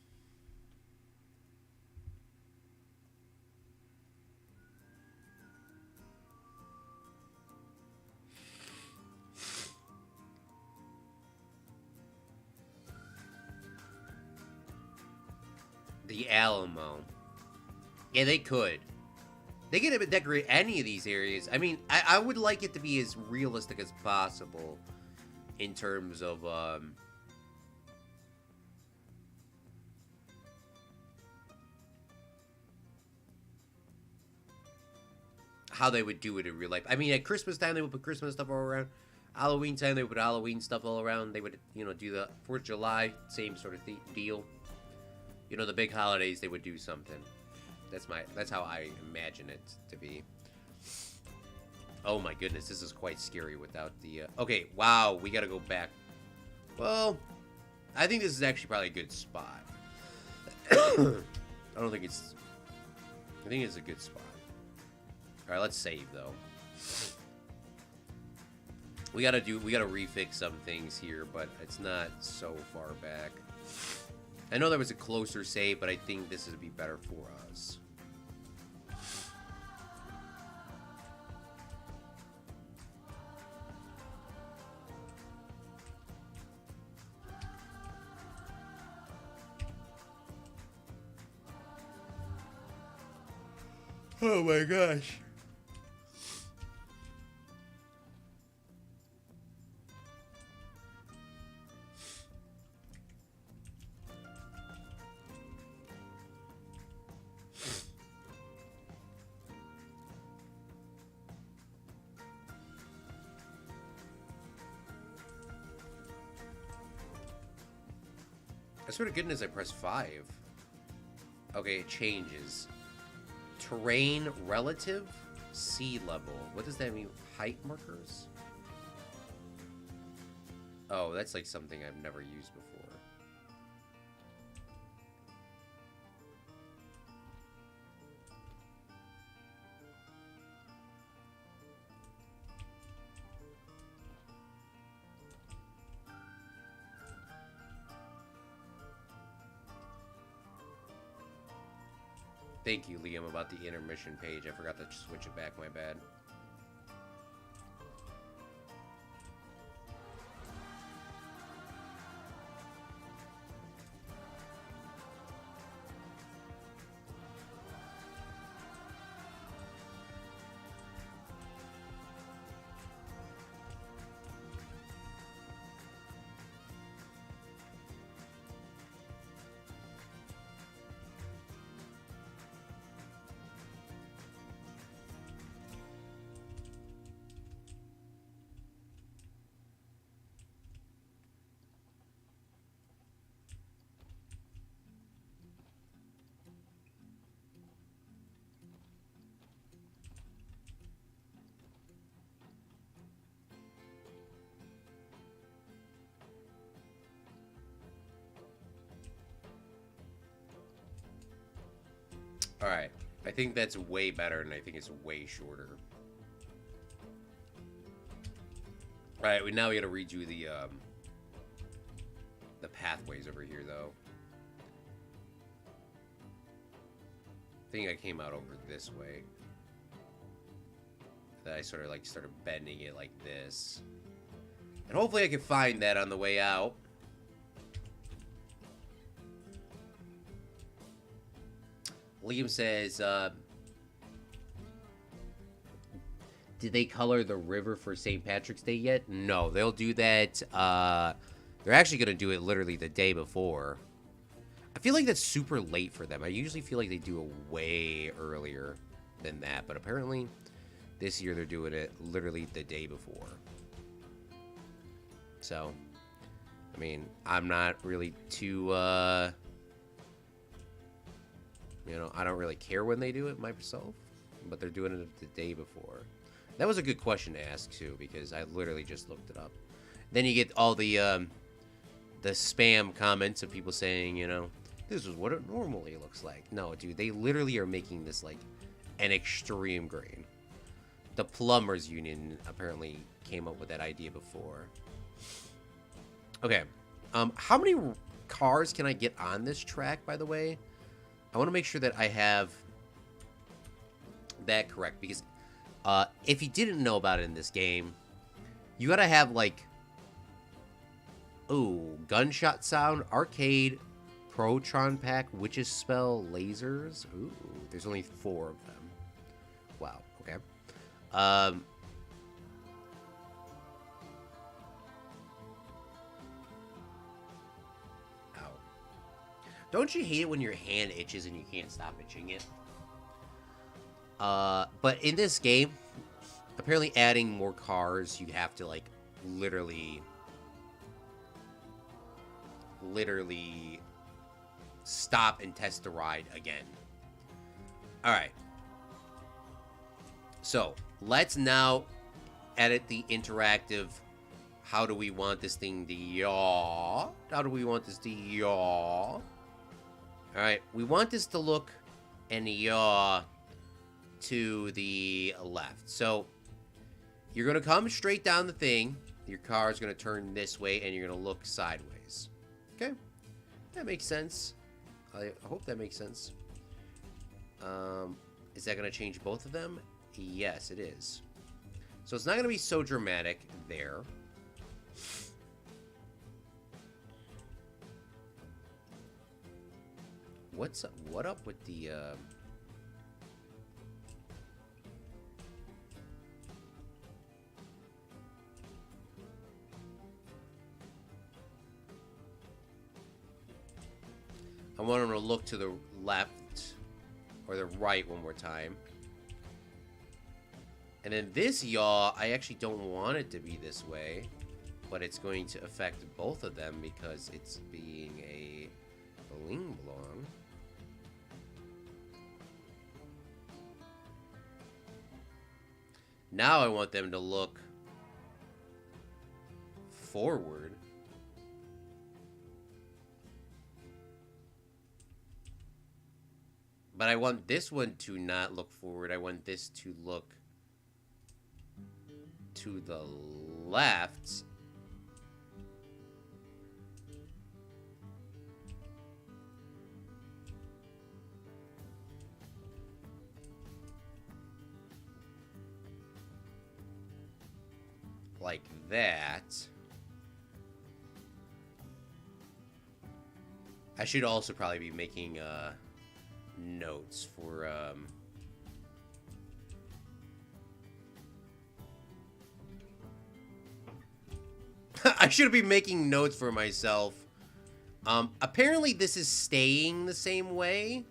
The Alamo. Yeah, they could. They can decorate any of these areas. I mean, I would like it to be as realistic as possible in terms of how they would do it in real life. I mean, at Christmas time, they would put Christmas stuff all around. Halloween time, they would put Halloween stuff all around. They would, you know, do the 4th of July, same sort of deal. You know, the big holidays, they would do something. That's how I imagine it to be. Oh my goodness, this is quite scary without the, okay, wow, we gotta go back. Well, I think this is actually probably a good spot. I think it's a good spot. Alright, let's save, though. We gotta refix some things here, but it's not so far back. I know there was a closer save, but I think this would be better for us. Oh my gosh. I swear to goodness I pressed 5. Okay, it changes. Terrain relative, sea level. What does that mean? Height markers? Oh, that's like something I've never used before. Thank you, Liam, about the intermission page. I forgot to switch it back, my bad. Alright, I think that's way better, and I think it's way shorter. Alright, now we gotta redo the pathways over here, though. I think I came out over this way. That I sort of like started bending it like this. And hopefully I can find that on the way out. Liam says, did they color the river for St. Patrick's Day yet? No, they'll do that. They're actually going to do it literally the day before. I feel like that's super late for them. I usually feel like they do it way earlier than that. But apparently, this year they're doing it literally the day before. So, I mean, I'm not really too... you know, I don't really care when they do it myself, but they're doing it the day before. That was a good question to ask, too, because I literally just looked it up. Then you get all the spam comments of people saying, you know, this is what it normally looks like. No, dude, they literally are making this, like, an extreme grain. The Plumbers Union apparently came up with that idea before. Okay. How many cars can I get on this track, by the way? I want to make sure that I have that correct, because if you didn't know about it in this game, you gotta have, like, ooh, gunshot sound, arcade, Protron pack, witch's spell, lasers. Ooh, there's only 4 of them. Wow. Okay. Um. Ow. Don't you hate it when your hand itches and you can't stop itching it? But in this game, apparently adding more cars, you have to like literally stop and test the ride again. All right. So let's now edit the interactive. How do we want this thing to yaw? How do we want this to yaw? All right. We want this to look and yaw to the left. So you're going to come straight down the thing. Your car is going to turn this way, and you're going to look sideways. Okay? That makes sense. I hope that makes sense. Is that going to change both of them? Yes, it is. So it's not going to be so dramatic there. What up with the... I want him to look to the left or the right one more time. And then this yaw, I actually don't want it to be this way, but it's going to affect both of them because it's being a bling blong. Now I want them to look forward. But I want this one to not look forward. I want this to look to the left. Like that. I should also probably be making notes for I should be making notes for myself. Apparently this is staying the same way,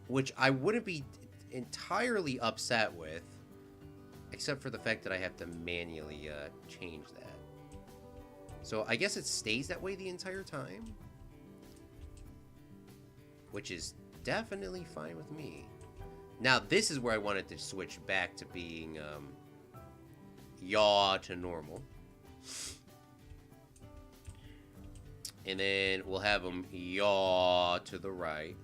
which I wouldn't be entirely upset with, except for the fact that I have to manually change that. So I guess it stays that way the entire time, which is definitely fine with me. Now this is where I wanted to switch back to being yaw to normal. And then we'll have them yaw to the right.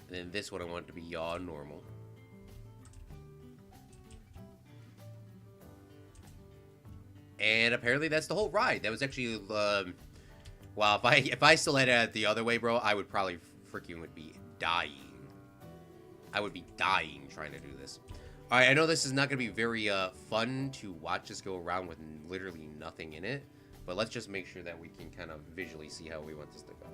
And then this one I want it to be yaw normal. And apparently that's the whole ride. That was actually wow, if I still had it the other way, bro, I would probably freaking would be dying. I would be dying trying to do this. All right, I know this is not going to be very fun to watch this go around with literally nothing in it, but let's just make sure that we can kind of visually see how we want this to go.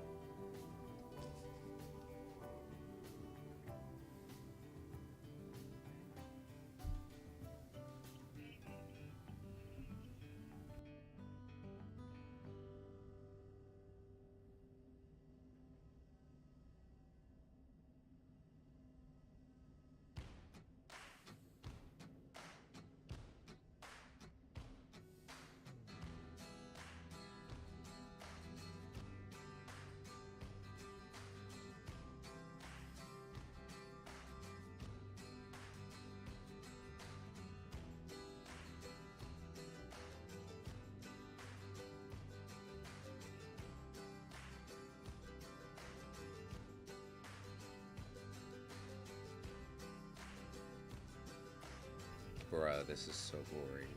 Bruh, this is so boring.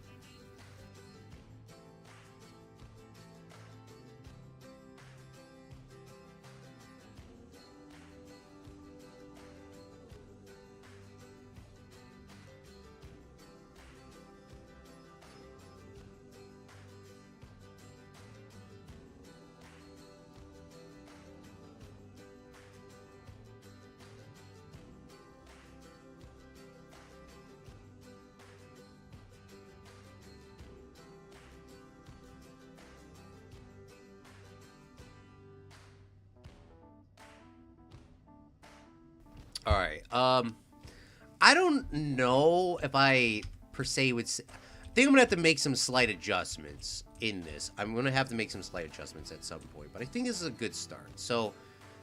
All right. I don't know if I per se would say, I think I'm gonna have to make some slight adjustments in this. I'm gonna have to make some slight adjustments at some point, but I think this is a good start. So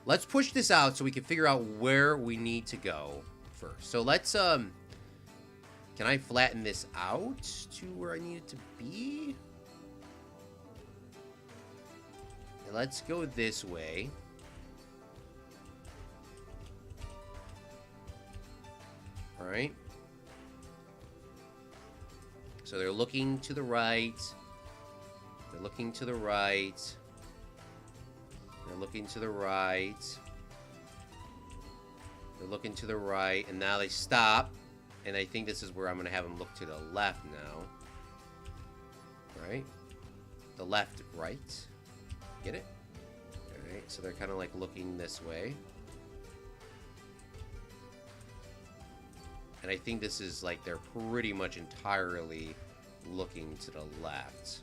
let's push this out so we can figure out where we need to go first. So let's can I flatten this out to where I need it to be? Let's go this way. All right. So they're looking to the right. They're looking to the right. They're looking to the right. They're looking to the right. And now they stop. And I think this is where I'm going to have them look to the left now. Right? The left, right. Get it? Alright, so they're kind of like looking this way. And I think this is like they're pretty much entirely looking to the left.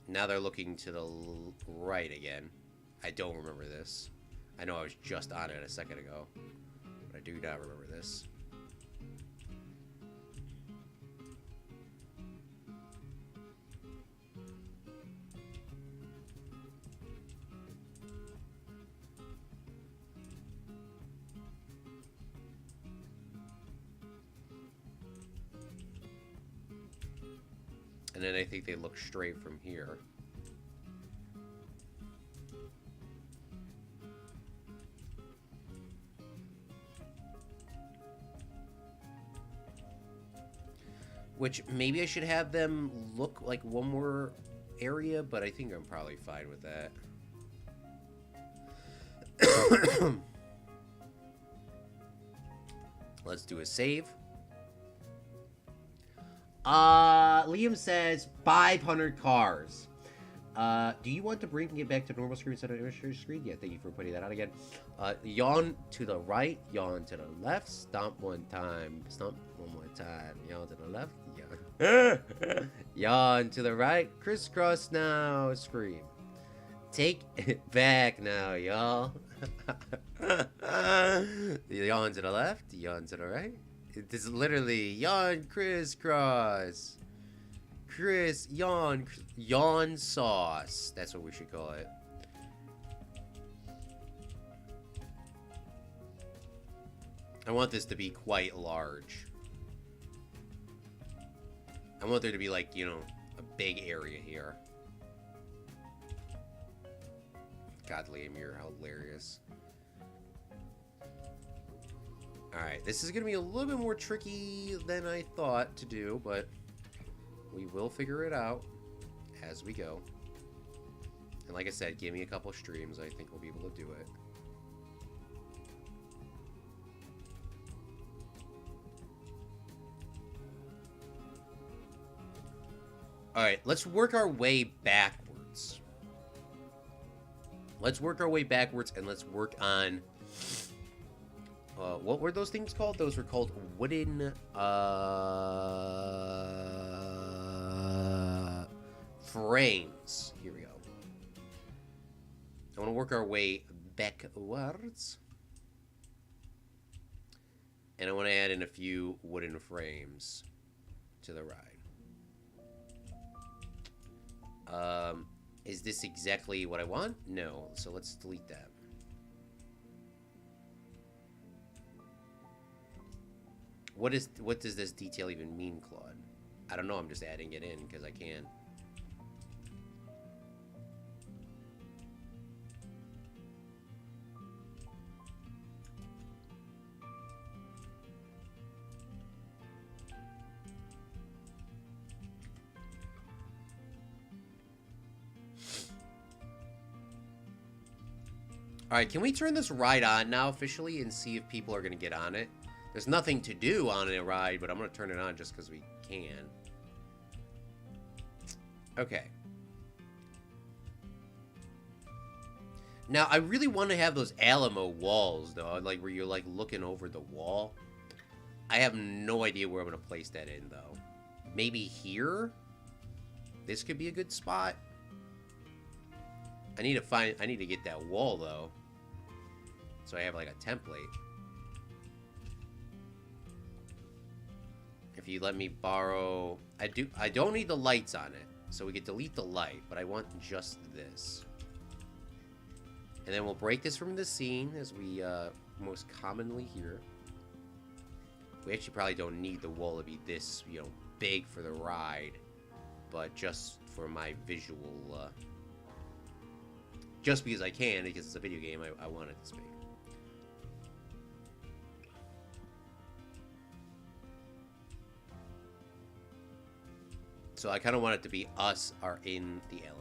Now they're looking to the right again. I don't remember this. I know I was just on it a second ago, but I do not remember this. And then I think they look straight from here. Which maybe I should have them look like one more area, but I think I'm probably fine with that. Let's do a save. Liam says 500 cars. Do you want to bring it back to normal screen instead of administrator screen? Yeah, thank you for putting that out again. Yawn to the right, yawn to the left, stomp one time, stomp one more time, yawn to the left, yawn. Yawn to the right, crisscross now, scream. Take it back now, y'all. Yawn to the left, yawn to the right. It is literally yawn, crisscross. Yawn sauce. That's what we should call it. I want this to be quite large. I want there to be like, you know, a big area here. God, Liam, you're hilarious. Alright, this is going to be a little bit more tricky than I thought to do, but we will figure it out as we go. And like I said, give me a couple streams. I think we'll be able to do it. Alright, let's work our way backwards. Let's work our way backwards and let's work on... what were those things called? Those were called wooden... frames. Here we go. I want to work our way backwards. And I want to add in a few wooden frames to the ride. Is this exactly what I want? No. So let's delete that. What does this detail even mean, Claude? I don't know. I'm just adding it in because I can. Alright, can we turn this ride on now officially and see if people are going to get on it? There's nothing to do on a ride, but I'm going to turn it on just because we can. Okay. Now, I really want to have those Alamo walls, though, like where you're like looking over the wall. I have no idea where I'm gonna place that in, though. Maybe here? This could be a good spot. I need to get that wall, though. So I have like a template. If you let me borrow... I don't need the lights on it. So we could delete the light, but I want just this. And then we'll break this from the scene, as we most commonly hear. We actually probably don't need the wall to be this, you know, big for the ride. But just for my visual... just because I can, because it's a video game, I want it this big. So I kind of want it to be us are in the Alamo.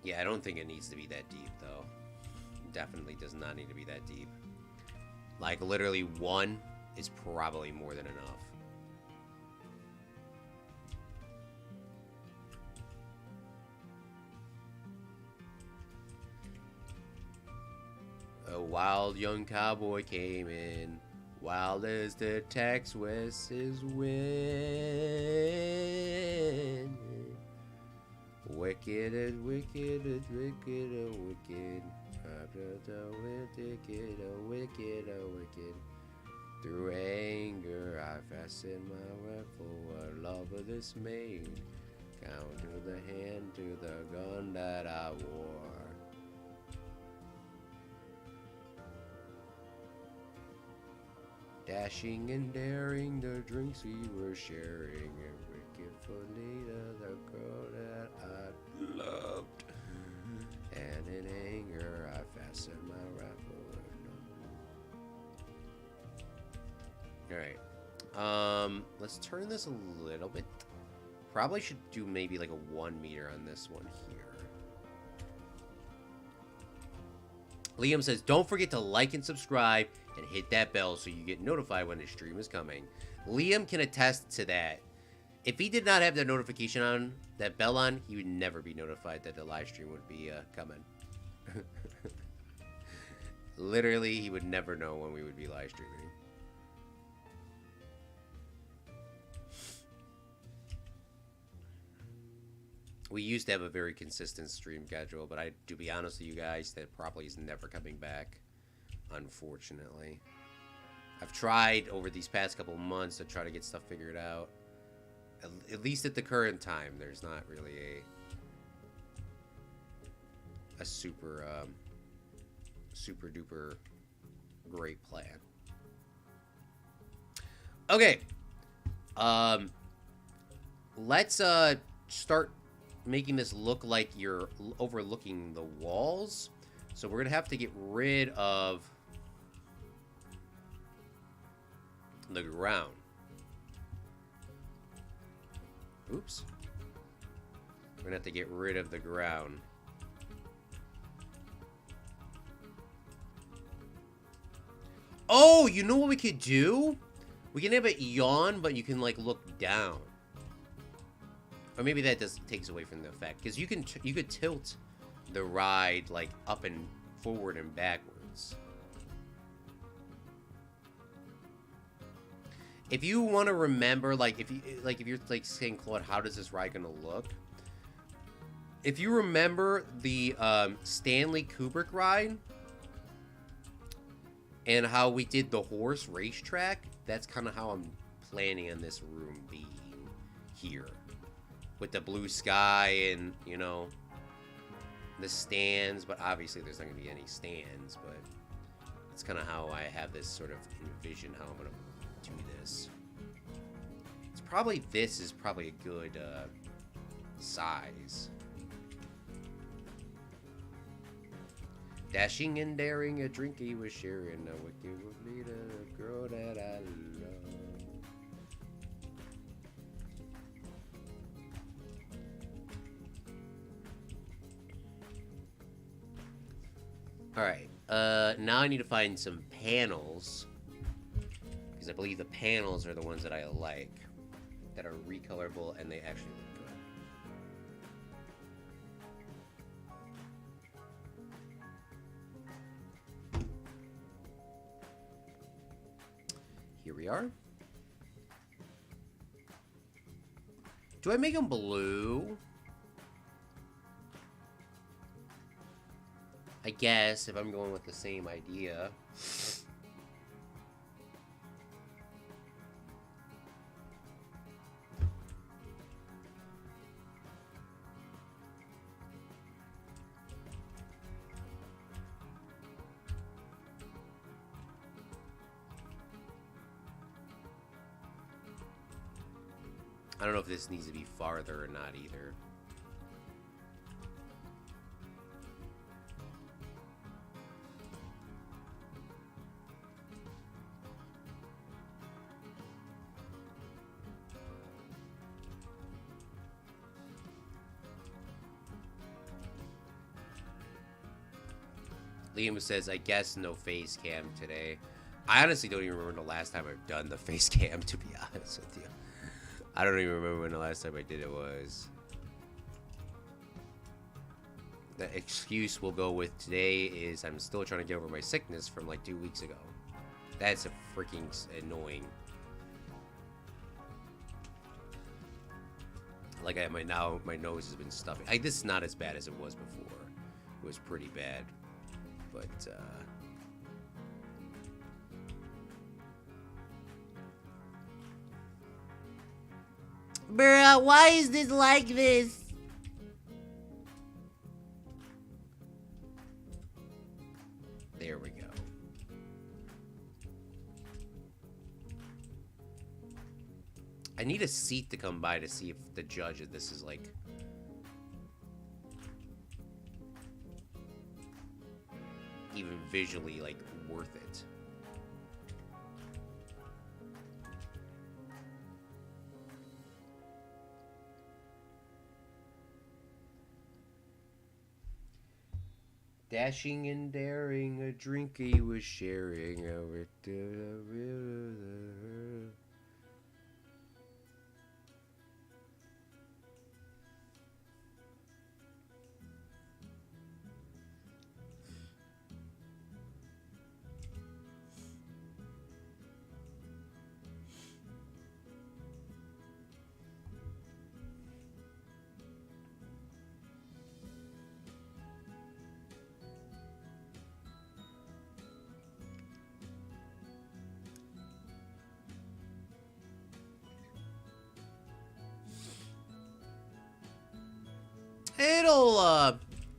Yeah, I don't think it needs to be that deep, though. Definitely does not need to be that deep. Like, literally one is probably more than enough. A wild young cowboy came in, wild as the Texas wind. Wicked as wicked as wicked as wicked. Wicked, wicked. Through anger I fastened my rifle, what love of this maid. Count to the hand, to the gun that I wore. Dashing and daring, the drinks we were sharing, and wicked Felita, the girl that I loved. And in anger, I fastened my rifle. Alright. Let's turn this a little bit. Probably should do maybe like a 1 meter on this one here. Liam says, don't forget to like and subscribe and hit that bell so you get notified when the stream is coming. Liam can attest to that. If he did not have that notification on, that bell on, he would never be notified that the live stream would be coming. Literally, he would never know when we would be live streaming. We used to have a very consistent stream schedule, but to be honest with you guys, that probably is never coming back, unfortunately. I've tried over these past couple months to try to get stuff figured out. At least at the current time, there's not really a super super duper great plan. Okay. Let's start making this look like you're overlooking the walls. So we're gonna have to get rid of the ground. Oops. We're gonna have to get rid of the ground. Oh, you know what we could do? We can have it yawn, but you can like look down. Or maybe that takes away from the effect, because you could tilt the ride like up and forward and backwards. If you want to remember, like if you're like saying, Claude, how does this ride gonna look? If you remember the Stanley Kubrick ride and how we did the horse racetrack, that's kind of how I'm planning on this room being here. With the blue sky and, you know, the stands, but obviously there's not going to be any stands, but it's kind of how I have this sort of envision how I'm going to do this. It's probably, this is probably a good size. Dashing and daring, a drink he was sharing, a wicked would lead a girl that I love. Alright, now I need to find some panels. Because I believe the panels are the ones that I like, that are recolorable and they actually look good. Here we are. Do I make them blue? I guess, if I'm going with the same idea. I don't know if this needs to be farther or not either. Liam says, I guess no face cam today. I honestly don't even remember the last time I've done the face cam, to be honest with you. I don't even remember when the last time I did it was. The excuse we'll go with today is I'm still trying to get over my sickness from like 2 weeks ago. That's a freaking annoying. Like my nose has been stuffing. This is not as bad as it was before. It was pretty bad. But, bruh, why is this like this? There we go. I need a seat to come by to see if the judge of this is like... even visually, like, worth it. Dashing and daring, a drink he was sharing.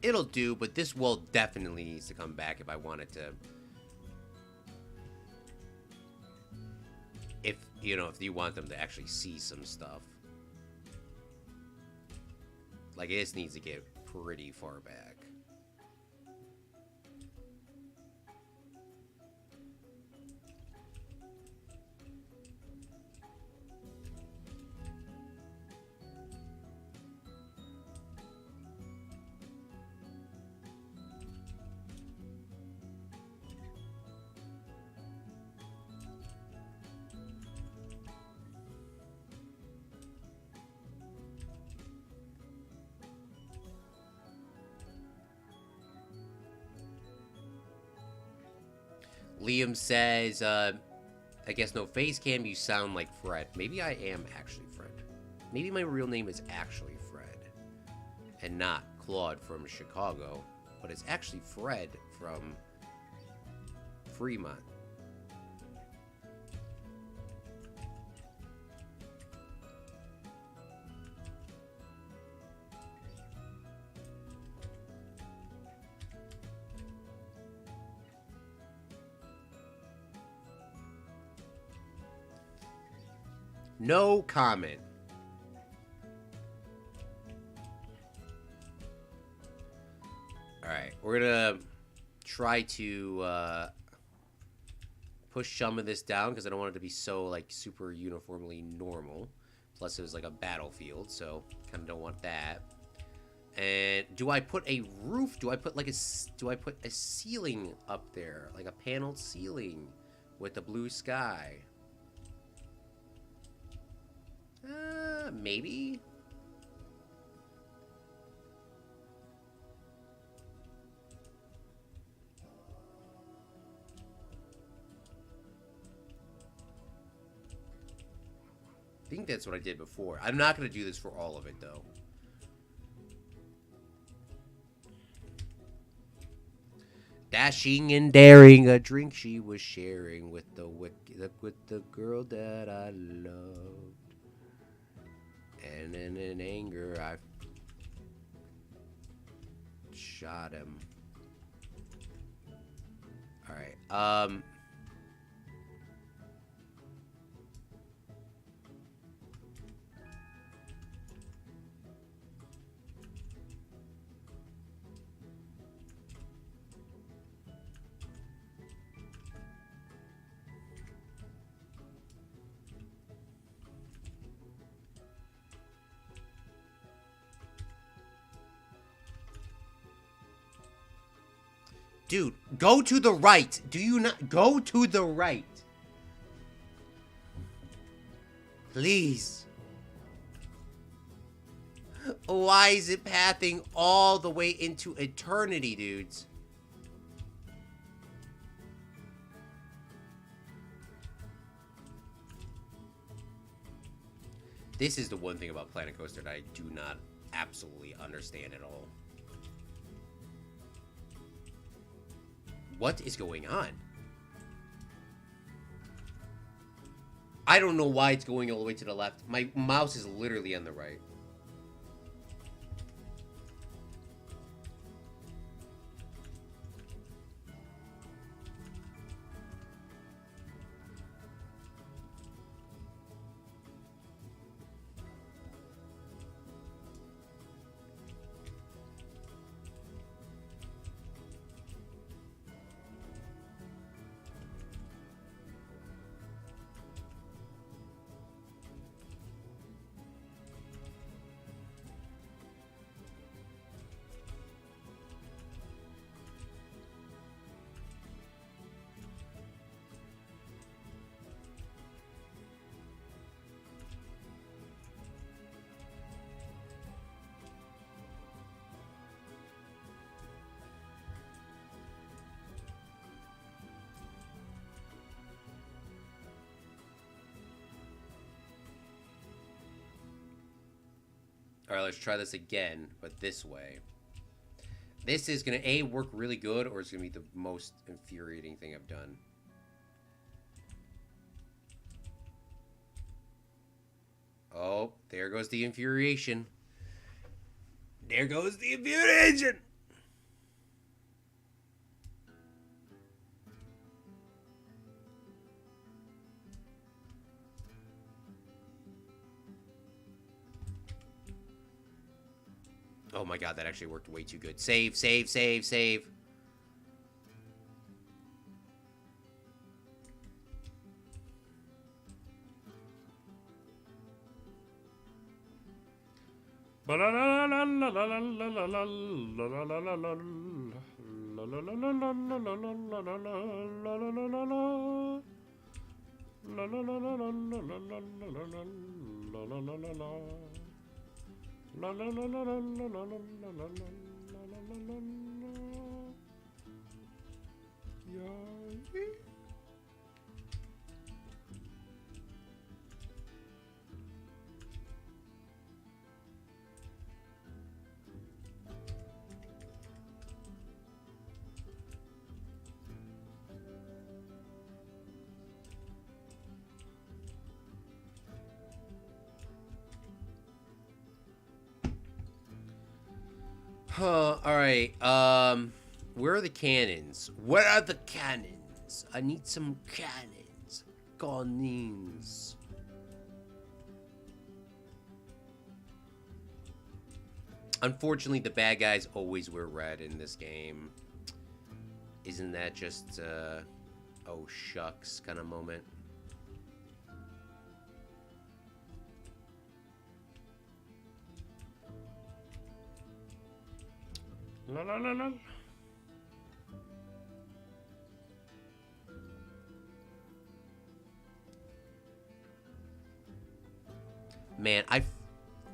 It'll do, but this wall definitely needs to come back if I want it to. If, you know, if you want them to actually see some stuff. Like, this needs to get pretty far back. Liam says, I guess no face cam, you sound like Fred. Maybe I am actually Fred. Maybe my real name is actually Fred. And not Claude from Chicago. But it's actually Fred from Fremont. No comment. Alright, we're gonna try to push some of this down because I don't want it to be so like super uniformly normal. Plus it was like a battlefield, so kind of don't want that. And do I put a roof? Do I put like a ceiling up there? Like a paneled ceiling with the blue sky? Maybe. I think that's what I did before. I'm not going to do this for all of it, though. Dashing and daring, a drink she was sharing with the girl that I loved. And then in anger, I shot him. All right. Dude, go to the right. Do you not go to the right? Please. Why is it pathing all the way into eternity, dudes? This is the one thing about Planet Coaster that I do not absolutely understand at all. What is going on? I don't know why it's going all the way to the left. My mouse is literally on the right. All right, let's try this again, but this way. This is going to, A, work really good, or it's going to be the most infuriating thing I've done. Oh, there goes the infuriation. There goes the infuriation! Oh my god, that actually worked way too good. Save, save, save, save. La la la la la la la la la la la la la. Yeah. Alright, where are the cannons? Where are the cannons? I need some cannons. Cannons. Unfortunately, the bad guys always wear red in this game. Isn't that just, oh shucks kind of moment? La la la la. Man,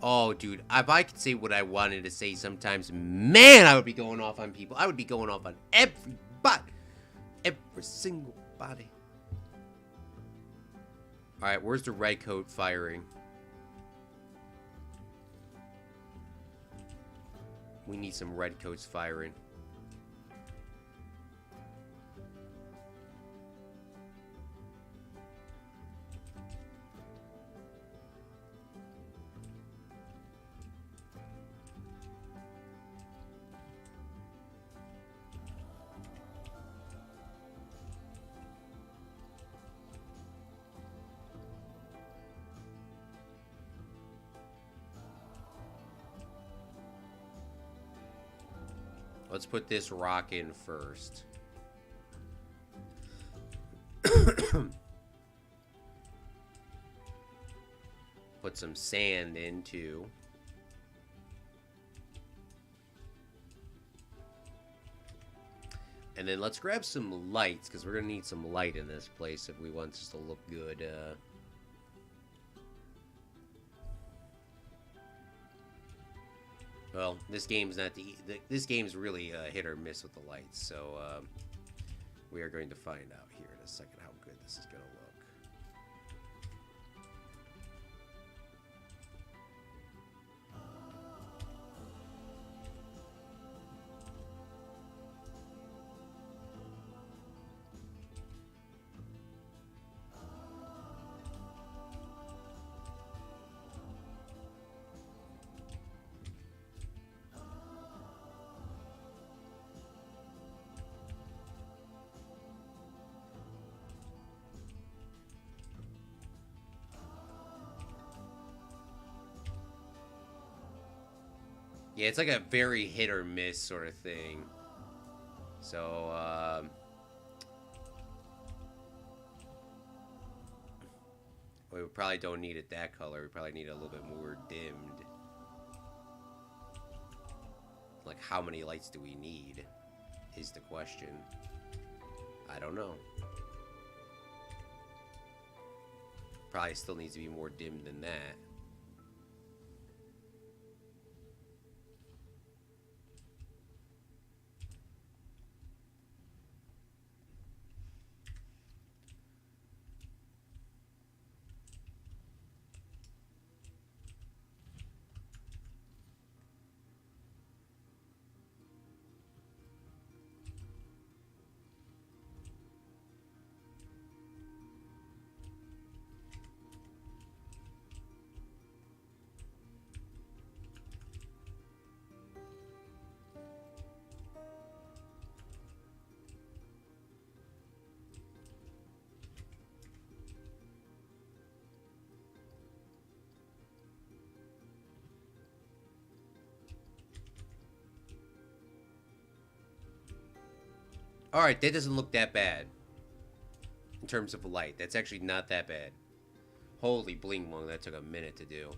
oh, dude, if I could say what I wanted to say sometimes, man, I would be going off on people. I would be going off on everybody. Every single body. Alright, where's the red coat firing? We need some red coats firing. Let's put this rock in first. Put some sand in too. And then let's grab some lights, because we're going to need some light in this place if we want this to look good. Well, this game's not this game's really hit or miss with the lights, so we are going to find out here in a second how good this is going to look. Yeah, it's like a very hit or miss sort of thing. So, we probably don't need it that color. We probably need it a little bit more dimmed. Like, how many lights do we need is the question. I don't know. Probably still needs to be more dimmed than that. Alright, that doesn't look that bad. In terms of light. That's actually not that bad. Holy bling bling, that took a minute to do.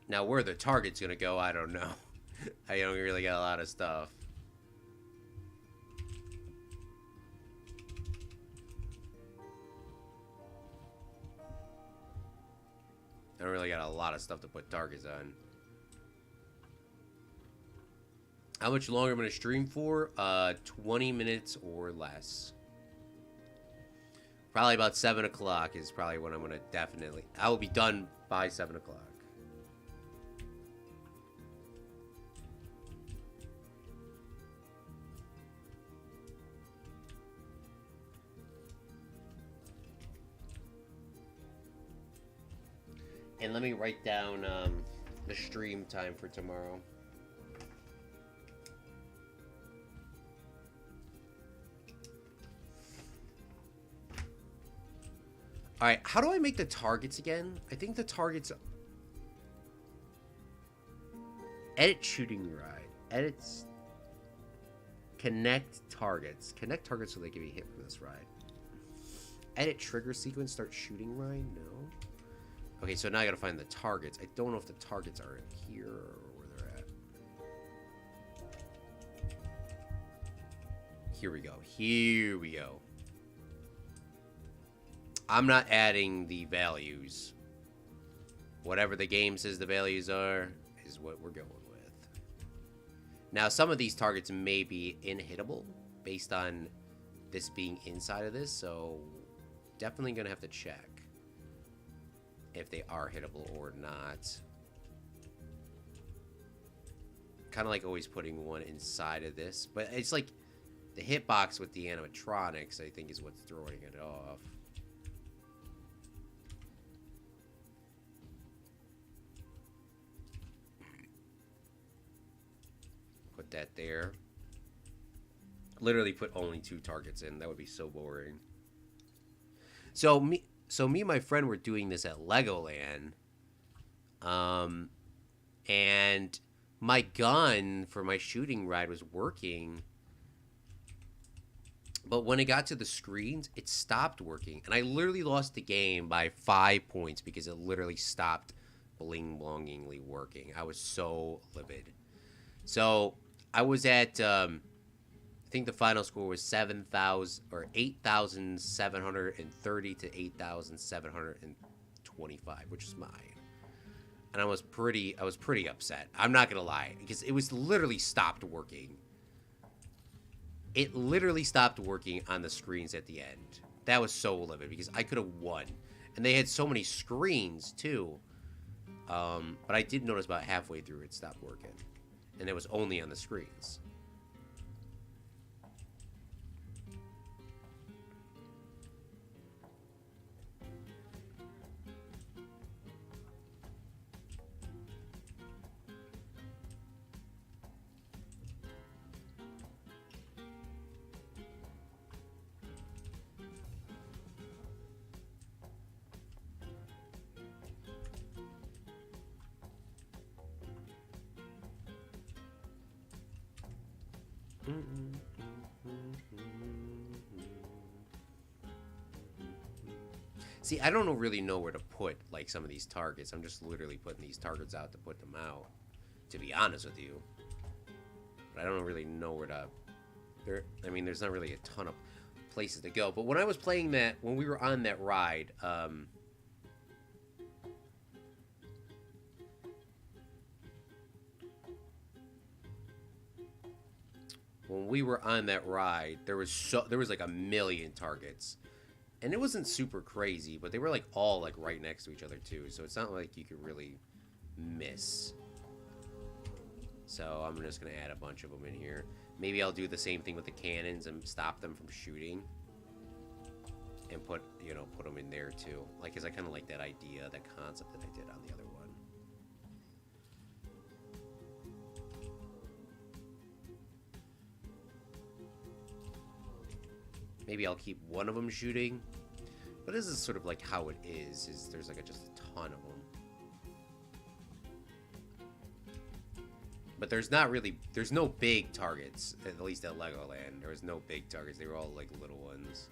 Now, where the target's gonna go, I don't know. I don't really got a lot of stuff. I don't really got a lot of stuff to put targets on. How much longer I'm going to stream for? 20 minutes or less. Probably about 7 o'clock is probably when I'm going to definitely... I will be done by 7 o'clock. And let me write down the stream time for tomorrow. Alright, how do I make the targets again? I think the targets... Edit shooting ride. Edits... Connect targets. Connect targets so they can be hit from this ride. Edit trigger sequence, start shooting ride? No. Okay, so now I gotta find the targets. I don't know if the targets are in here or where they're at. Here we go. Here we go. I'm not adding the values. Whatever the game says the values are is what we're going with. Now, some of these targets may be inhittable based on this being inside of this, so definitely gonna have to check if they are hittable or not. Kind of like always putting one inside of this, but it's like the hitbox with the animatronics, I think, is what's throwing it off. Put that there. Literally put only 2 targets in. That would be so boring. So me and my friend were doing this at Legoland. And my gun for my shooting ride was working. But when it got to the screens, it stopped working. And I literally lost the game by 5 points because it literally stopped bling-blongingly working. I was so livid. So I was at, I think the final score was 8,730 to 8,725, which is mine. And I was pretty upset. I'm not gonna lie, because it was literally stopped working. It literally stopped working on the screens at the end. That was so livid because I could have won. And they had so many screens too. But I did notice about halfway through it stopped working. And it was only on the screens. See, I don't really know where to put, like, some of these targets. I'm just literally putting these targets out to put them out, to be honest with you. But I don't really know where to... I mean, there's not really a ton of places to go. But when I was playing that, when we were on that ride, when we were on that ride, there was like a million targets. And it wasn't super crazy, but they were like all like right next to each other too. So it's not like you could really miss. So I'm just going to add a bunch of them in here. Maybe I'll do the same thing with the cannons and stop them from shooting. And put them in there too. Like, cause I kind of like that idea, that concept that I did on the other one. Maybe I'll keep one of them shooting. But this is sort of like how it is there's like just a ton of them. But there's no big targets, at least at Legoland. There was no big targets. They were all like little ones.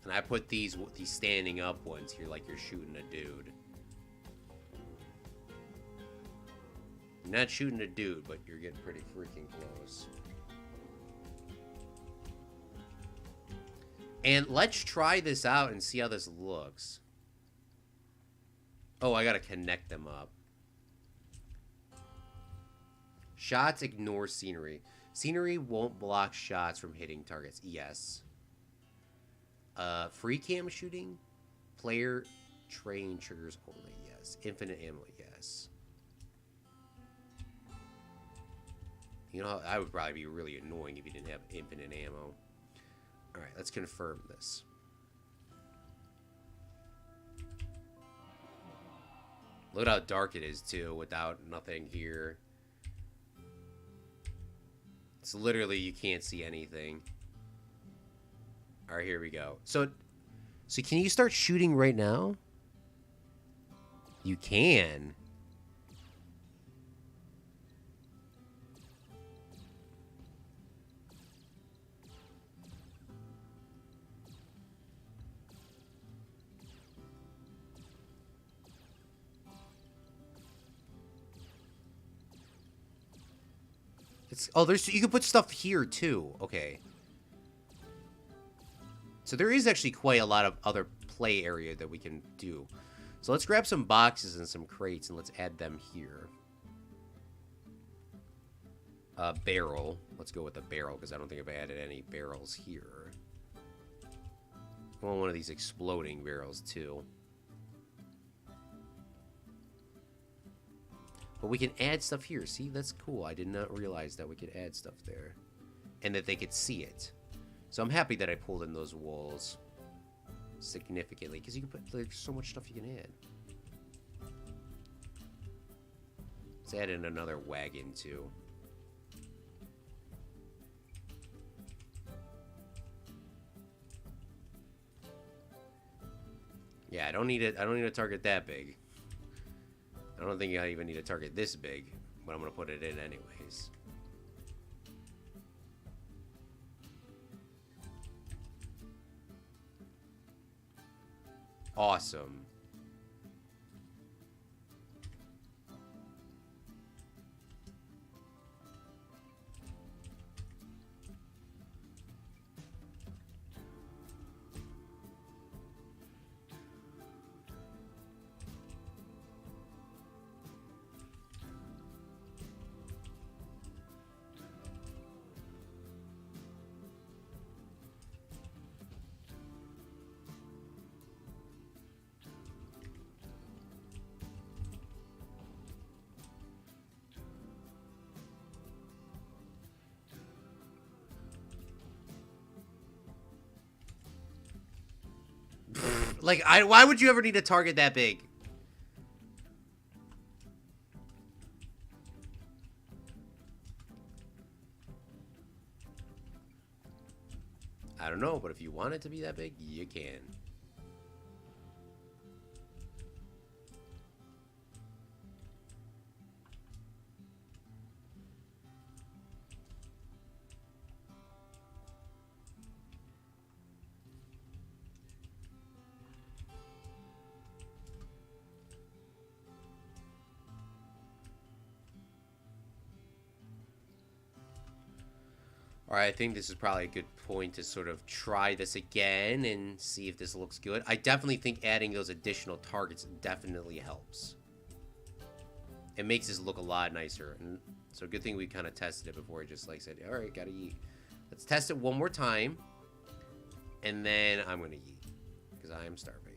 And I put these standing up ones here like you're shooting a dude. You're not shooting a dude, but you're getting pretty freaking close. And let's try this out and see how this looks. Oh, I gotta connect them up. Shots ignore scenery. Scenery won't block shots from hitting targets. Yes. Free cam shooting. Player train triggers only. Yes. Infinite ammo. Yes. You know, that would probably be really annoying if you didn't have infinite ammo. Alright, let's confirm this. Look at how dark it is, too, without nothing here. It's literally, you can't see anything. Alright, here we go. So can you start shooting right now? You can. Oh, you can put stuff here too. Okay. So there is actually quite a lot of other play area that we can do. So let's grab some boxes and some crates and let's add them here. Barrel. Let's go with a barrel because I don't think I've added any barrels here. I want one of these exploding barrels too. But we can add stuff here. See, that's cool. I did not realize that we could add stuff there. And that they could see it. So I'm happy that I pulled in those walls significantly. Because you can put, there's so much stuff you can add. Let's add in another wagon too. Yeah, I don't need a target that big. I don't think I even need a target this big, but I'm gonna put it in anyways. Awesome. Like, why would you ever need a target that big? I don't know, but if you want it to be that big, you can. Alright, I think this is probably a good point to sort of try this again and see if this looks good. I definitely think adding those additional targets definitely helps. It makes this look a lot nicer. And so good thing we kind of tested it before I just like said, alright, gotta eat. Let's test it one more time. And then I'm gonna eat. Because I am starving.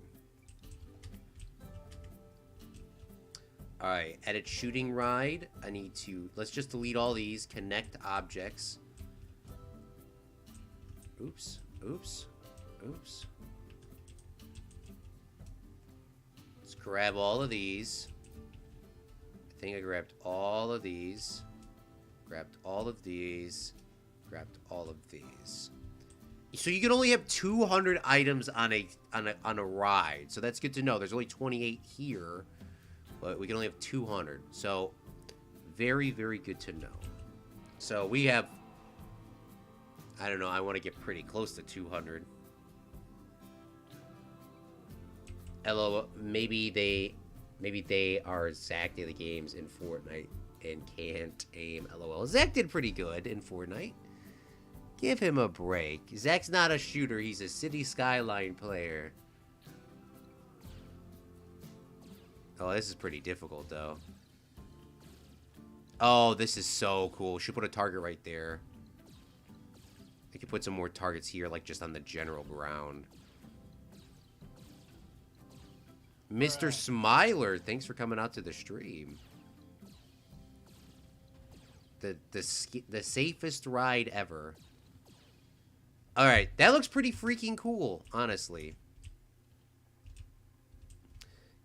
Alright, edit shooting ride. I need to, let's just delete all these. Connect objects. Oops, oops, oops. Let's grab all of these. I think I grabbed all of these. Grabbed all of these. Grabbed all of these. So you can only have 200 items on a ride. So that's good to know. There's only 28 here, but we can only have 200. So very, very good to know. So we have, I don't know, I want to get pretty close to 200. LOL, maybe they are Zach Daily Games in Fortnite and can't aim. LOL. Zach did pretty good in Fortnite. Give him a break. Zach's not a shooter, he's a City Skyline player. Oh, this is pretty difficult though. Oh, this is so cool. Should put a target right there. I could put some more targets here, like just on the general ground. Mr. Smiler, thanks for coming out to the stream. The safest ride ever. Alright, that looks pretty freaking cool, honestly.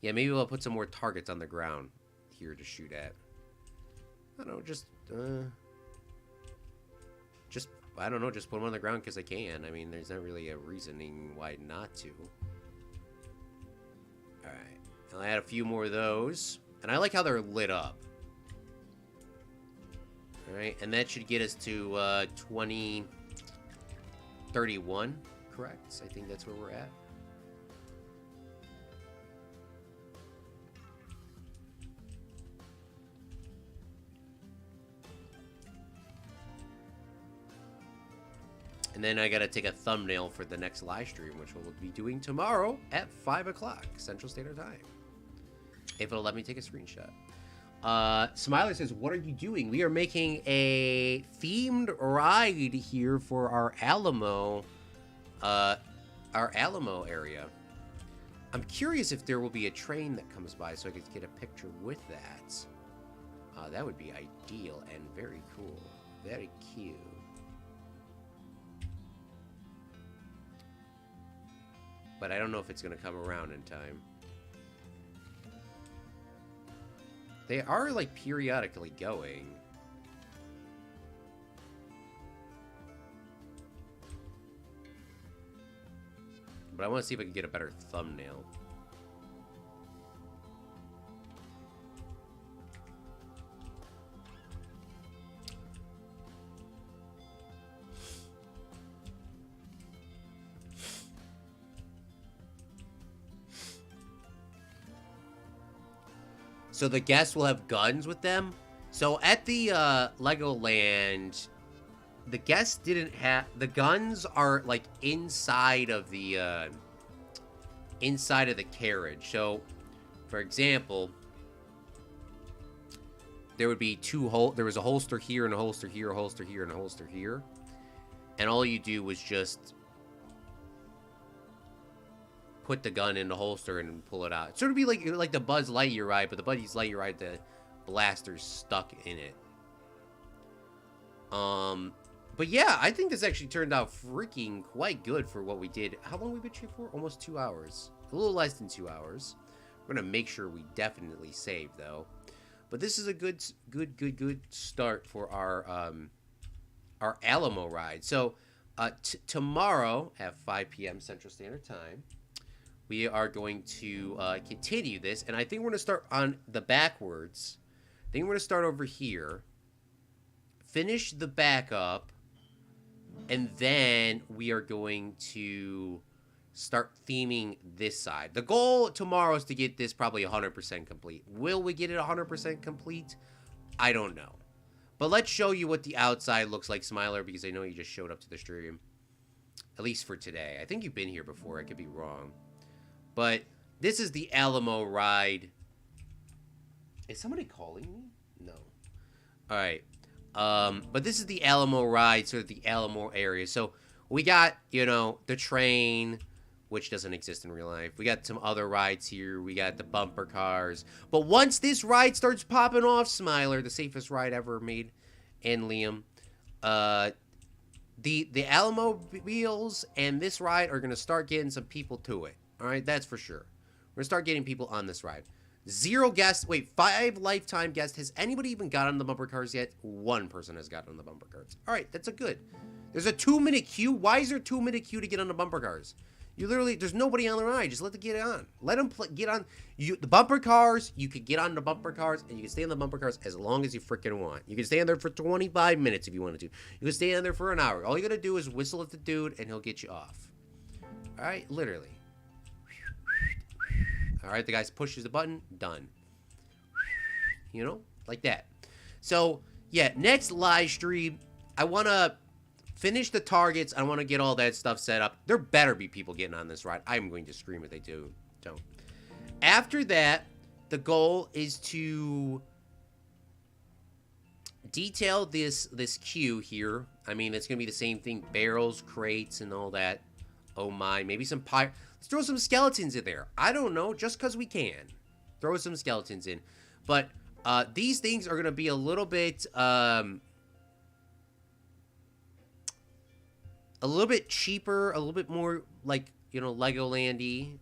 Yeah, maybe we'll put some more targets on the ground here to shoot at. I don't know, just I don't know, just put them on the ground because I can. I mean, there's not really a reasoning why not to. Alright. I'll add a few more of those. And I like how they're lit up. Alright, and that should get us to 2031, correct? I think that's where we're at. And then I gotta take a thumbnail for the next live stream, which we'll be doing tomorrow at 5 o'clock Central Standard Time. If it'll let me take a screenshot. Smiler says, what are you doing? We are making a themed ride here for our Alamo area. I'm curious if there will be a train that comes by so I could get a picture with that. That would be ideal and very cool. Very cute. But I don't know if it's going to come around in time. They are, like, periodically going. But I want to see if I can get a better thumbnail. So the guests will have guns with them. So at the Legoland, the guests didn't have... The guns are, like, inside of the carriage. So, for example, there would be there was a holster here and a holster here, a holster here, and a holster here. And all you do was just put the gun in the holster and pull it out. It sort of be like the Buzz Lightyear ride, but the Buzz Lightyear ride, the blaster's stuck in it. But yeah, I think this actually turned out freaking quite good for what we did. How long have we been shooting for? Almost 2 hours. A little less than 2 hours. We're gonna make sure we definitely save though. But this is a good start for our Alamo ride. So tomorrow at 5 p.m. Central Standard Time, we are going to continue this, and I think we're going to start on the backwards. I think we're going to start over here, finish the backup, and then we are going to start theming this side. The goal tomorrow is to get this probably 100% complete. Will we get it 100% complete? I don't know. But let's show you what the outside looks like, Smiler, because I know you just showed up to the stream. At least for today. I think you've been here before. I could be wrong. But this is the Alamo ride. Is somebody calling me? No. Alright. But this is the Alamo ride, sort of the Alamo area. So we got, you know, the train, which doesn't exist in real life. We got some other rides here. We got the bumper cars. But once this ride starts popping off, Smiler, the safest ride ever made, and Liam, the Alamo wheels and this ride are going to start getting some people to it. All right, that's for sure. We're going to start getting people on this ride. 0 guests. Wait, 5 lifetime guests. Has anybody even got on the bumper cars yet? 1 person has gotten on the bumper cars. All right, that's a good. There's a 2-minute queue. Why is there a 2-minute queue to get on the bumper cars? You literally, there's nobody on the ride. Just let them get on. Let them get on. The bumper cars, you could get on the bumper cars, and you can stay on the bumper cars as long as you freaking want. You can stay on there for 25 minutes if you wanted to. You can stay on there for an hour. All you got to do is whistle at the dude, and he'll get you off. All right, literally. All right, the guy pushes the button, done. You know, like that. So, yeah, next live stream, I want to finish the targets. I want to get all that stuff set up. There better be people getting on this ride. I'm going to scream if they don't. After that, the goal is to detail this queue here. I mean, it's going to be the same thing. Barrels, crates, and all that. Oh my, maybe some pie. Let's throw some skeletons in there. I don't know, just because we can. Throw some skeletons in. But these things are going to be a little bit cheaper, a little bit more like, you know, Legoland-y.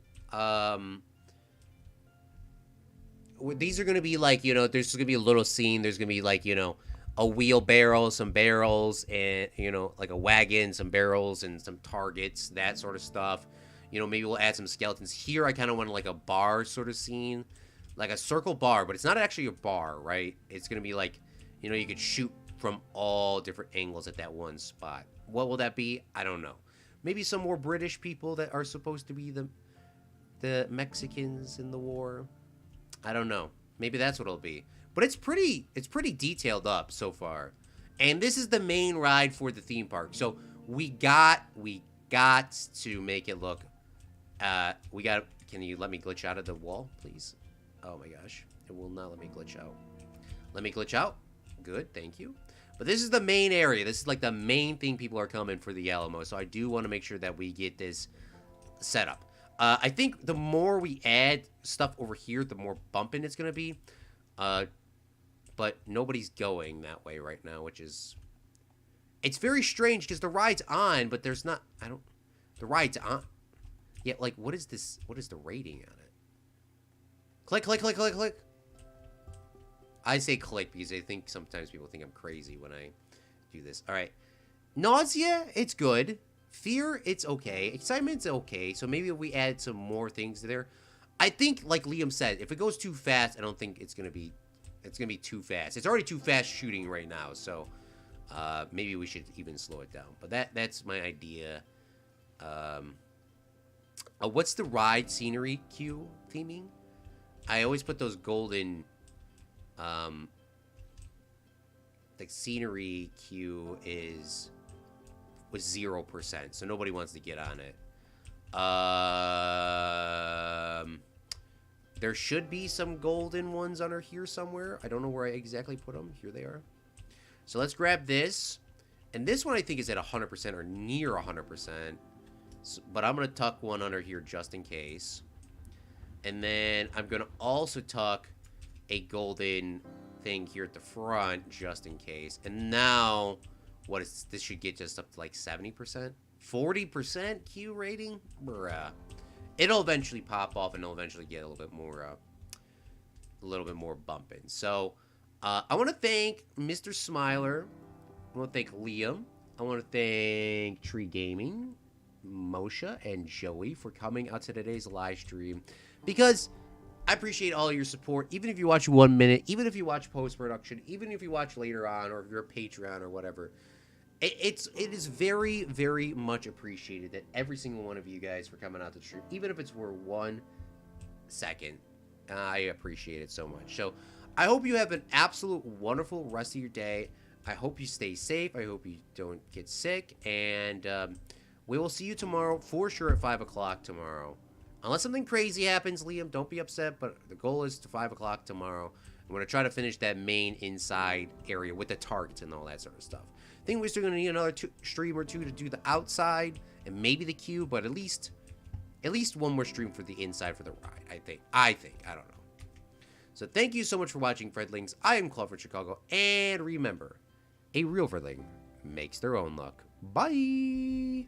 These are going to be like, you know, there's going to be a little scene. There's going to be like, you know, a wheelbarrow, some barrels, and, you know, like a wagon, some barrels, and some targets, that sort of stuff. You know, maybe we'll add some skeletons. Here, I kind of want like a bar sort of scene. Like a circle bar, but it's not actually a bar, right? It's going to be like, you know, you could shoot from all different angles at that one spot. What will that be? I don't know. Maybe some more British people that are supposed to be the Mexicans in the war. I don't know. Maybe that's what it'll be. But it's pretty detailed up so far. And this is the main ride for the theme park. So We got to make it look. Can you let me glitch out of the wall, please? Oh my gosh, it will not let me glitch out. Let me glitch out. Good, thank you. But this is the main area. This is like the main thing people are coming for the Alamo. So I do want to make sure that we get this set up. I think the more we add stuff over here, the more bumping it's going to be. But nobody's going that way right now, which is... It's very strange because the ride's on, but there's not... The ride's on. Yeah, like, what is this? What is the rating on it? Click, click, click, click, click. I say click because I think sometimes people think I'm crazy when I do this. All right. Nausea, it's good. Fear, it's okay. Excitement's okay. So maybe if we add some more things there. I think, like Liam said, if it goes too fast, I don't think it's gonna be too fast. It's already too fast shooting right now, so maybe we should even slow it down. But that's my idea. What's the ride scenery queue theming? I always put those golden like scenery queue was 0%, so nobody wants to get on it. There should be some golden ones under here somewhere. I don't know where I exactly put them. Here they are. So let's grab this. And this one I think is at 100% or near 100%. So, but I'm going to tuck one under here just in case. And then I'm going to also tuck a golden thing here at the front just in case. And now, what is this? Should get just up to like 70%? 40% Q rating? Bruh. It'll eventually pop off and it'll eventually get a little bit more bumping. So, I want to thank Mr. Smiler. I want to thank Liam. I want to thank Tree Gaming, Moshe, and Joey for coming out to today's live stream. Because I appreciate all your support. Even if you watch 1 minute, even if you watch post-production, even if you watch later on, or if you're a Patreon or whatever. It is very, very much appreciated that every single one of you guys for coming out to stream, even if it's for 1 second. I appreciate it so much. So, I hope you have an absolute wonderful rest of your day. I hope you stay safe. I hope you don't get sick. And we will see you tomorrow for sure at 5 o'clock tomorrow. Unless something crazy happens, Liam, don't be upset. But the goal is to 5 o'clock tomorrow. I'm going to try to finish that main inside area with the targets and all that sort of stuff. I think we're still going to need another stream or two to do the outside and maybe the queue. But at least one more stream for the inside for the ride, I think. I don't know. So thank you so much for watching, Fredlings. I am Claude from Chicago. And remember, a real Fredling makes their own luck. Bye!